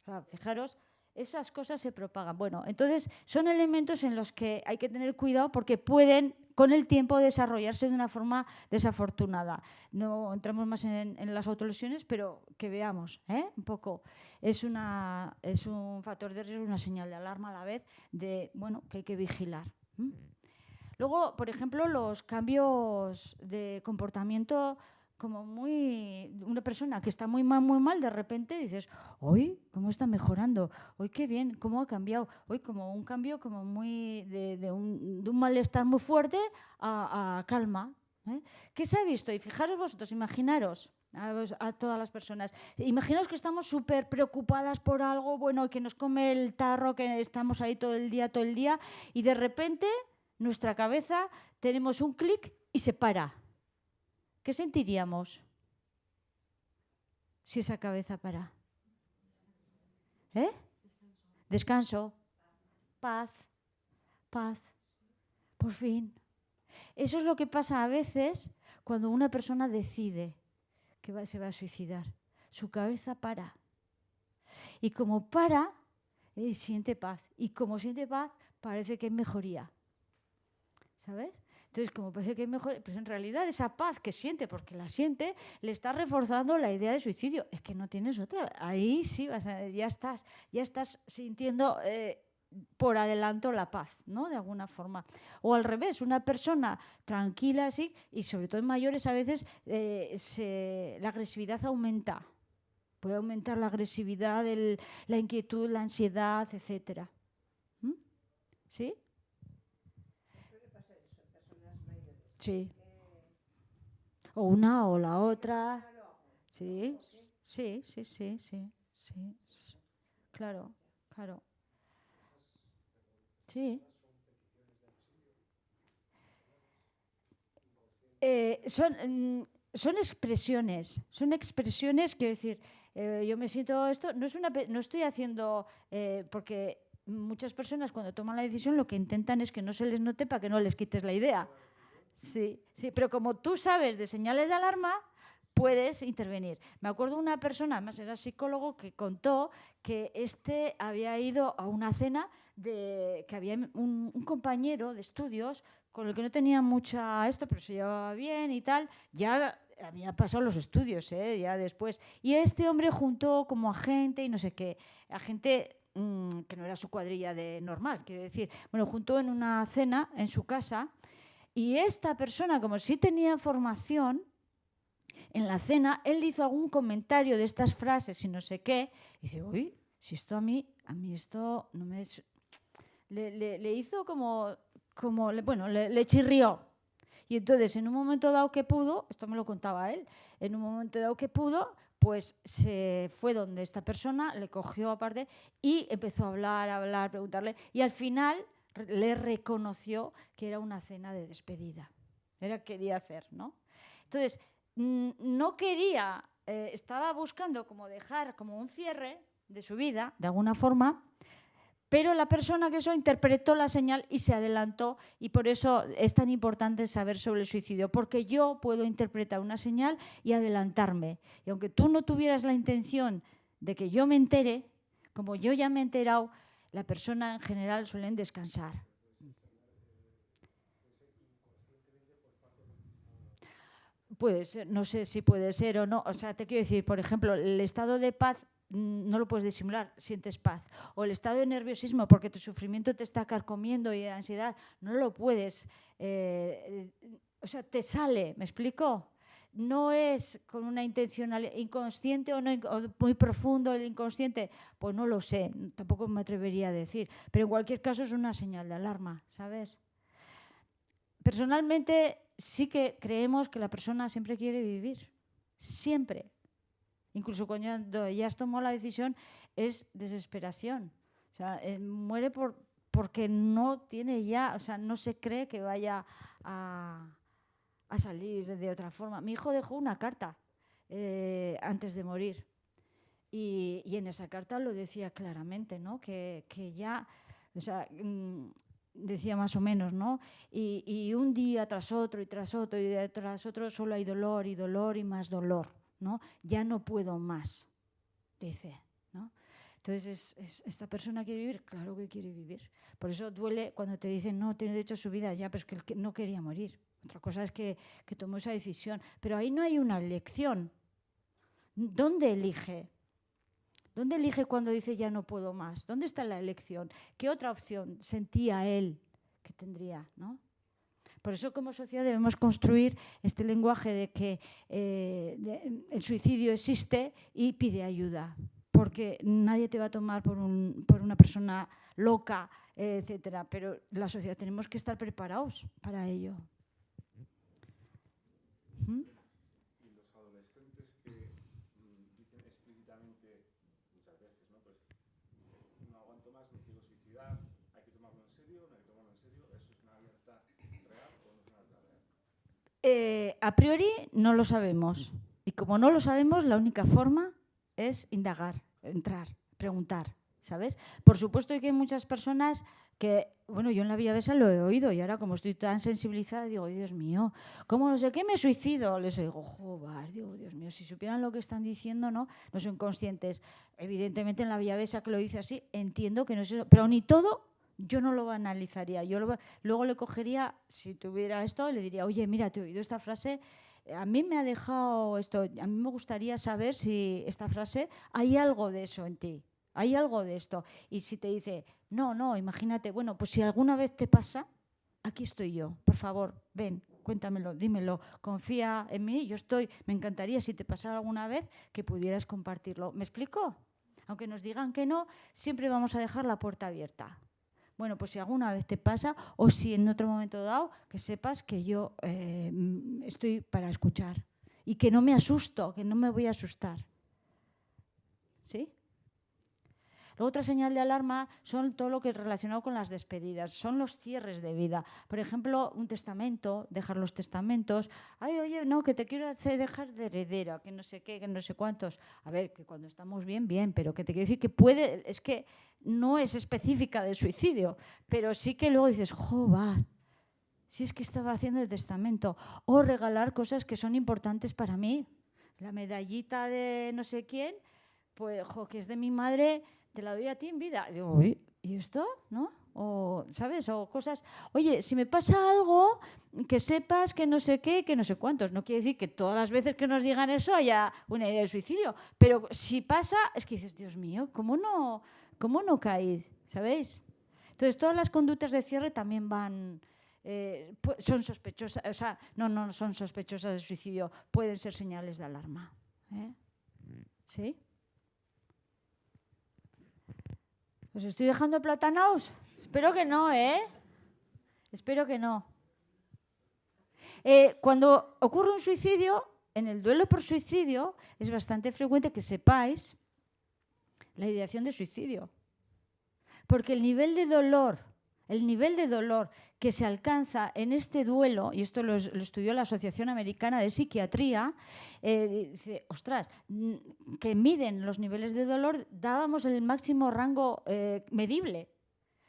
O sea, fijaros esas cosas se propagan. Bueno, entonces son elementos en los que hay que tener cuidado porque pueden con el tiempo desarrollarse de una forma desafortunada. No entramos más en las autolesiones, pero que veamos un poco. Es un factor de riesgo, una señal de alarma a la vez de que hay que vigilar. Luego, por ejemplo, los cambios de comportamiento, como una persona que está muy mal, de repente dices, hoy, ¿cómo está mejorando? Hoy, qué bien, ¿cómo ha cambiado? Hoy, como un cambio como muy de un malestar muy fuerte a calma. ¿Qué se ha visto? Y fijaros vosotros, imaginaros a todas las personas. Imaginaos que estamos súper preocupadas por algo, que nos come el tarro, que estamos ahí todo el día, y de repente nuestra cabeza tenemos un clic y se para. ¿Qué sentiríamos si esa cabeza para? Descanso, paz, por fin. Eso es lo que pasa a veces cuando una persona decide que se va a suicidar. Su cabeza para. Y como para, siente paz. Y como siente paz, parece que hay mejoría. ¿Sabes? Entonces, como parece que hay mejoría, pues en realidad esa paz que siente, porque la siente, le está reforzando la idea de suicidio. Es que no tienes otra. Ahí sí, ya estás sintiendo por adelanto la paz, ¿no? De alguna forma. O al revés, una persona tranquila así, y sobre todo en mayores a veces la agresividad aumenta. Puede aumentar la agresividad, la inquietud, la ansiedad, etc. ¿Sí? Sí. O una o la otra. Sí. Claro. Sí. Son expresiones, quiero decir, yo me siento esto, no estoy haciendo, porque muchas personas cuando toman la decisión lo que intentan es que no se les note para que no les quites la idea. Sí, pero como tú sabes de señales de alarma, puedes intervenir. Me acuerdo de una persona, además era psicólogo, que contó que había ido a una cena que había un compañero de estudios con el que no tenía mucha pero se llevaba bien y tal. Ya había pasado los estudios, ya después. Y este hombre juntó como a gente y no sé qué, a gente que no era su cuadrilla de normal, quiero decir. Bueno, juntó en una cena en su casa. Y esta persona, como sí tenía formación, en la cena, él hizo algún comentario de estas frases y no sé qué, y dice, uy, si esto a mí esto no me... Le hizo le chirrió. Y entonces, en un momento dado que pudo, esto me lo contaba él, en un momento dado que pudo, pues se fue donde esta persona, le cogió aparte y empezó a hablar, preguntarle, y al final le reconoció que era una cena de despedida. Quería hacer, ¿no? Entonces, no quería, estaba buscando como dejar como un cierre de su vida, de alguna forma, pero la persona que interpretó la señal y se adelantó, y por eso es tan importante saber sobre el suicidio, porque yo puedo interpretar una señal y adelantarme. Y aunque tú no tuvieras la intención de que yo me entere, como yo ya me he enterado, la persona en general suelen descansar. Pues no sé si puede ser o no. O sea, te quiero decir, por ejemplo, el estado de paz no lo puedes disimular, sientes paz. O el estado de nerviosismo, porque tu sufrimiento te está carcomiendo y de ansiedad, no lo puedes. O sea, te sale, ¿me explico? No es con una intencionalidad inconsciente o muy profundo el inconsciente, pues no lo sé, tampoco me atrevería a decir. Pero en cualquier caso es una señal de alarma, ¿sabes? Personalmente sí que creemos que la persona siempre quiere vivir, siempre. Incluso cuando ya has tomado la decisión es desesperación. O sea, muere porque no tiene ya, o sea, no se cree que vaya a salir de otra forma. Mi hijo dejó una carta antes de morir y en esa carta lo decía claramente, ¿no? Que ya, o sea, decía más o menos, ¿no? Y un día tras otro y tras otro y tras otro solo hay dolor y dolor y más dolor, ¿no? Ya no puedo más, dice, ¿no? Entonces, ¿esta persona quiere vivir? Claro que quiere vivir. Por eso duele cuando te dicen, no, tiene derecho a su vida, ya, pero es que él no quería morir. Otra cosa es que tomó esa decisión. Pero ahí no hay una elección. ¿Dónde elige? ¿Dónde elige cuando dice ya no puedo más? ¿Dónde está la elección? ¿Qué otra opción sentía él que tendría, ¿no? Por eso como sociedad debemos construir este lenguaje de que el suicidio existe y pide ayuda. Porque nadie te va a tomar por una persona loca, etcétera. Pero la sociedad tenemos que estar preparados para ello. Y los adolescentes que dicen explícitamente muchas veces, ¿no? Pues no aguanto más, me quiero suicidar, hay que tomarlo en serio, no hay que tomarlo en serio, ¿eso es una alerta real o no es una alerta real? A priori no lo sabemos. Y como no lo sabemos, la única forma es indagar, entrar, preguntar, ¿sabes? Por supuesto que hay muchas personas que, bueno, yo en la Villavesa lo he oído y ahora como estoy tan sensibilizada digo, Dios mío, ¿cómo no sé qué me suicido? Les oigo, joder, digo, Dios mío, si supieran lo que están diciendo, no son conscientes. Evidentemente en la Villavesa que lo dice así, entiendo que no es eso, pero ni todo yo no lo analizaría. Luego le cogería, si tuviera esto, le diría, oye, mira, te he oído esta frase, a mí me ha dejado esto, a mí me gustaría saber si esta frase, hay algo de eso en ti, hay algo de esto. Y si te dice, no, imagínate, bueno, pues si alguna vez te pasa, aquí estoy yo, por favor, ven, cuéntamelo, dímelo, confía en mí, me encantaría si te pasara alguna vez que pudieras compartirlo. ¿Me explico? Aunque nos digan que no, siempre vamos a dejar la puerta abierta. Bueno, pues si alguna vez te pasa o si en otro momento dado, que sepas que yo estoy para escuchar y que no me asusto, que no me voy a asustar. ¿Sí? Luego otra señal de alarma son todo lo que es relacionado con las despedidas, son los cierres de vida. Por ejemplo, un testamento, dejar los testamentos. Ay, oye, no, que te quiero dejar de heredera, que no sé qué, que no sé cuántos. A ver, que cuando estamos bien, pero que te quiero decir que es que no es específica del suicidio, pero sí que luego dices, joder, si es que estaba haciendo el testamento. O regalar cosas que son importantes para mí. La medallita de no sé quién, pues, que es de mi madre, te la doy a ti en vida. Y digo, uy, ¿y esto? ¿No? O, ¿sabes? O cosas, oye, si me pasa algo, que sepas que no sé qué, que no sé cuántos. No quiere decir que todas las veces que nos digan eso haya una idea de suicidio. Pero si pasa, es que dices, Dios mío, ¿cómo no caí? ¿Sabéis? Entonces, todas las conductas de cierre también son sospechosas, o sea, no son sospechosas de suicidio, pueden ser señales de alarma. ¿Sí? ¿Os estoy dejando platanaos? Espero que no, ¿eh? Espero que no. Cuando ocurre un suicidio, en el duelo por suicidio, es bastante frecuente que sepáis la ideación de suicidio. Porque el nivel de dolor que se alcanza en este duelo, y esto lo estudió la Asociación Americana de Psiquiatría, dice, ostras, que miden los niveles de dolor, dábamos el máximo rango medible.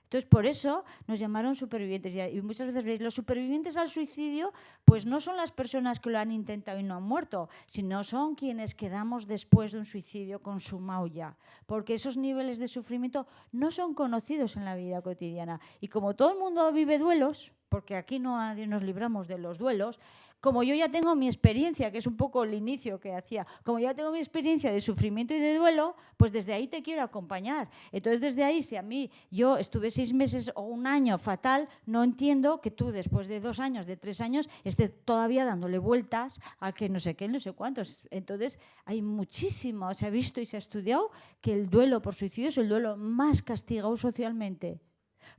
Entonces, por eso nos llamaron supervivientes. Y muchas veces veis, los supervivientes al suicidio, pues no son las personas que lo han intentado y no han muerto, sino son quienes quedamos después de un suicidio consumado ya. Porque esos niveles de sufrimiento no son conocidos en la vida cotidiana. Y como todo el mundo vive duelos, porque aquí no nos libramos de los duelos, como yo ya tengo mi experiencia, que es un poco el inicio que hacía, como ya tengo mi experiencia de sufrimiento y de duelo, pues desde ahí te quiero acompañar. Entonces, desde ahí, si a mí yo estuve 6 meses o un año fatal, no entiendo que tú, después de 2 años, de 3 años, estés todavía dándole vueltas a que no sé qué, no sé cuántos. Entonces, hay muchísimo, se ha visto y se ha estudiado que el duelo por suicidio es el duelo más castigado socialmente,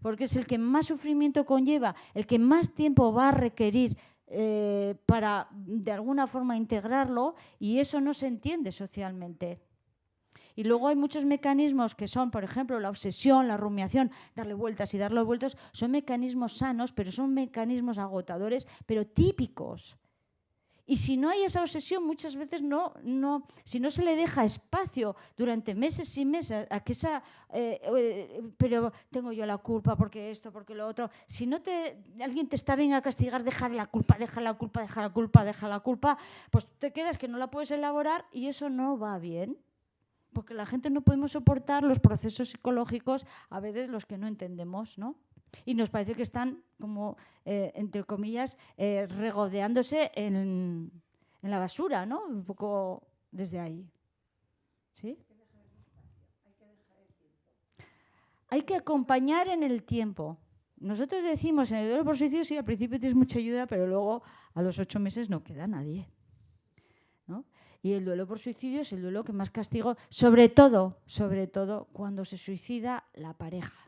porque es el que más sufrimiento conlleva, el que más tiempo va a requerir para de alguna forma integrarlo, y eso no se entiende socialmente. Y luego hay muchos mecanismos que son, por ejemplo, la obsesión, la rumiación, darle vueltas y darle vueltas, son mecanismos sanos, pero son mecanismos agotadores, pero típicos. Y si no hay esa obsesión, muchas veces si no se le deja espacio durante meses y meses a que pero tengo yo la culpa porque esto, porque lo otro. Si alguien te está bien a castigar, deja la culpa, pues te quedas que no la puedes elaborar y eso no va bien. porque la gente no podemos soportar los procesos psicológicos, a veces los que no entendemos, ¿no? Y nos parece que están como, entre comillas, regodeándose en la basura, ¿no? Un poco desde ahí. ¿Sí? Hay que acompañar en el tiempo. Nosotros decimos en el duelo por suicidio, sí, al principio tienes mucha ayuda, pero luego a los 8 meses no queda nadie, ¿no? Y el duelo por suicidio es el duelo que más castigo, sobre todo cuando se suicida la pareja.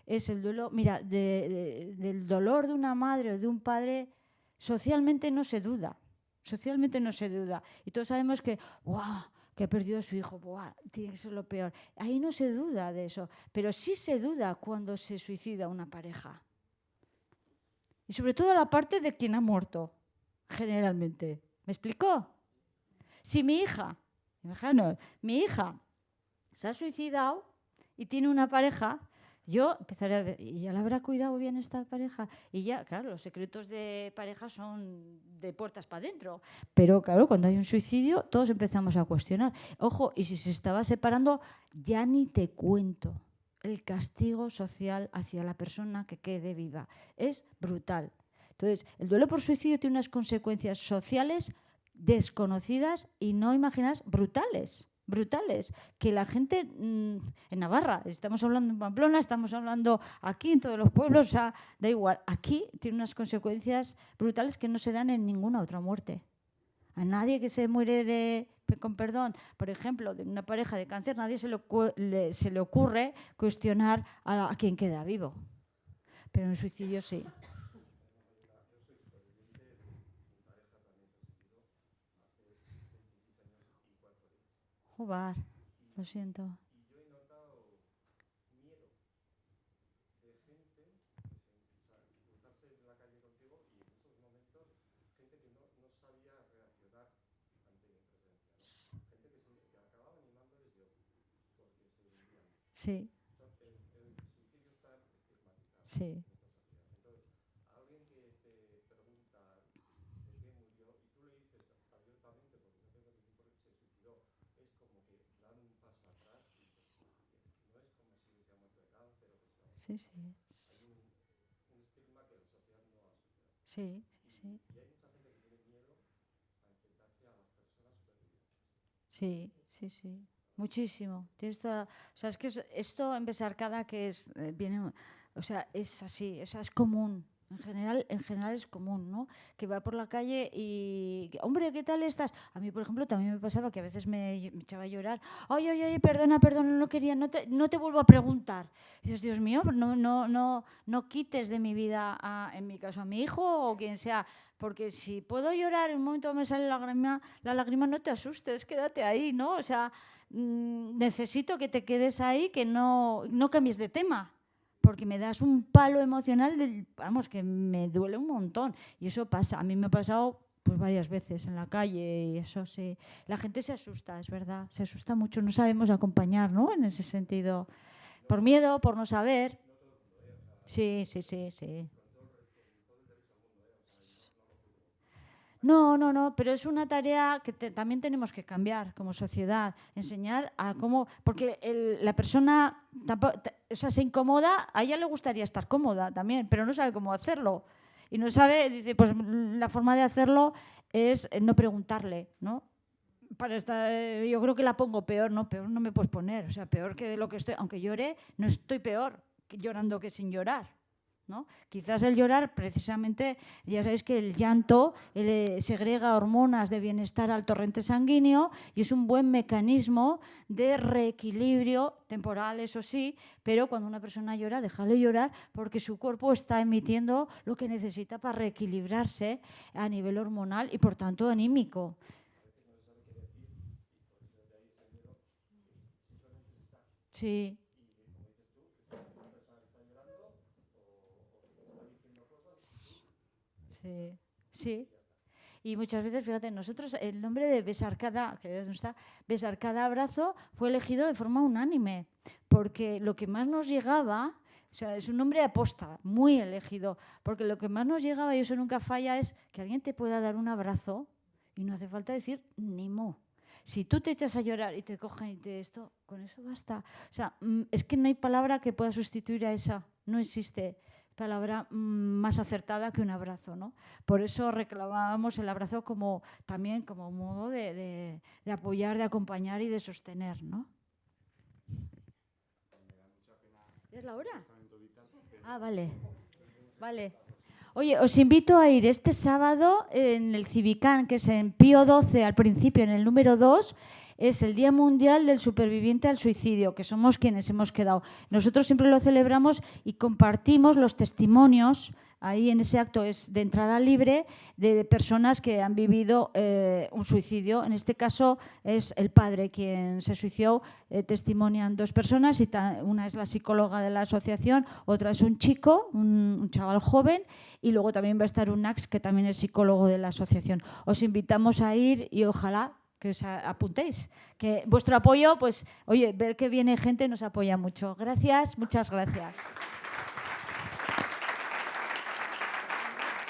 Es el duelo, mira, del dolor de una madre o de un padre, socialmente no se duda. Socialmente no se duda. Y todos sabemos que, ¡guau!, que ha perdido a su hijo, ¡buah!, tiene que ser lo peor. Ahí no se duda de eso, pero sí se duda cuando se suicida una pareja. Y sobre todo la parte de quien ha muerto, generalmente. ¿Me explicó? Si mi hija se ha suicidado y tiene una pareja, yo empezaré a ver, ¿y ya la habrá cuidado bien esta pareja? Y ya, claro, los secretos de pareja son de puertas para adentro. Pero claro, cuando hay un suicidio, todos empezamos a cuestionar. Ojo, y si se estaba separando, ya ni te cuento. El castigo social hacia la persona que quede viva es brutal. Entonces, el duelo por suicidio tiene unas consecuencias sociales desconocidas y no imaginas brutales. Que la gente en Navarra, estamos hablando en Pamplona, estamos hablando aquí en todos los pueblos, o sea, da igual, aquí tiene unas consecuencias brutales que no se dan en ninguna otra muerte. A nadie que se muere con perdón, por ejemplo, de una pareja de cáncer, nadie se le ocurre cuestionar a quien queda vivo. Pero en un suicidio sí. Joder, lo siento. Y yo he notado miedo de gente cruzarse en la calle contigo y en esos momentos gente que no sabía reaccionar ante mi presencia. Gente que acababa animándoles yo porque se hundían. Sí. El suicidio está estigmatizado. Sí. Entonces, alguien que te pregunta de qué murió y tú le dices abiertamente, porque no tengo ningún problema, se suicidó, es como que dan un paso atrás y no es como si se ha muerto de cáncer o que sea. Sí, sí. Hay un estigma que la sociedad no ha superado. Sí, sí. Y hay mucha gente que tiene miedo a enfrentarse a las personas supervivientes. Sí, sí, sí. Muchísimo. Tienes toda, o sea, es que esto en Besarcada que es viene, o sea, es así, o sea, es común. En general es común, ¿no? Que va por la calle y, hombre, ¿qué tal estás? A mí, por ejemplo, también me pasaba que a veces me echaba a llorar. Ay, perdona, no quería, no te vuelvo a preguntar. Y dices, Dios mío, no quites de mi vida, en mi caso, a mi hijo o quien sea, porque si puedo llorar, en un momento me sale la lágrima, no te asustes, quédate ahí, ¿no? O sea, necesito que te quedes ahí, que no cambies de tema. Porque me das un palo emocional, vamos, que me duele un montón. Y eso pasa, a mí me ha pasado pues varias veces en la calle y eso sí. La gente se asusta, es verdad, se asusta mucho, no sabemos acompañar, ¿no? En ese sentido. Por miedo, por no saber. Sí. No, pero es una tarea que también tenemos que cambiar como sociedad, enseñar a cómo, porque la persona o sea, se incomoda, a ella le gustaría estar cómoda también, pero no sabe cómo hacerlo. Y no sabe, dice, pues la forma de hacerlo es no preguntarle, ¿no? Yo creo que la pongo peor, no, peor no me puedes poner, o sea, peor que de lo que estoy, aunque llore, no estoy peor llorando que sin llorar. ¿No? Quizás el llorar, precisamente, ya sabéis que el llanto segrega hormonas de bienestar al torrente sanguíneo y es un buen mecanismo de reequilibrio temporal, eso sí, pero cuando una persona llora, déjale llorar porque su cuerpo está emitiendo lo que necesita para reequilibrarse a nivel hormonal y, por tanto, anímico. Sí. Sí. Y muchas veces, fíjate, nosotros, el nombre de Besarcada, que no está, Besarcada Abrazo, fue elegido de forma unánime, porque lo que más nos llegaba, o sea, es un nombre aposta, muy elegido, porque lo que más nos llegaba, y eso nunca falla, es que alguien te pueda dar un abrazo y no hace falta decir ni mo. Si tú te echas a llorar y te cogen y te esto, con eso basta. O sea, es que no hay palabra que pueda sustituir a esa. No existe palabra más acertada que un abrazo, ¿no? Por eso reclamábamos el abrazo como también como modo de apoyar, de acompañar y de sostener, ¿no? ¿Es la hora? Ah, vale. Vale. Oye, os invito a ir este sábado en el Civicán, que es en Pío XII, al principio, en el número 2, es el Día Mundial del Superviviente al Suicidio, que somos quienes hemos quedado. Nosotros siempre lo celebramos y compartimos los testimonios. Ahí en ese acto es de entrada libre de personas que han vivido un suicidio. En este caso es el padre quien se suicidó. Testimonian 2 personas, y una es la psicóloga de la asociación, otra es un chico, un chaval joven, y luego también va a estar un Nax, que también es psicólogo de la asociación. Os invitamos a ir y ojalá que os apuntéis. Que vuestro apoyo, pues, oye, ver que viene gente nos apoya mucho. Gracias, muchas gracias.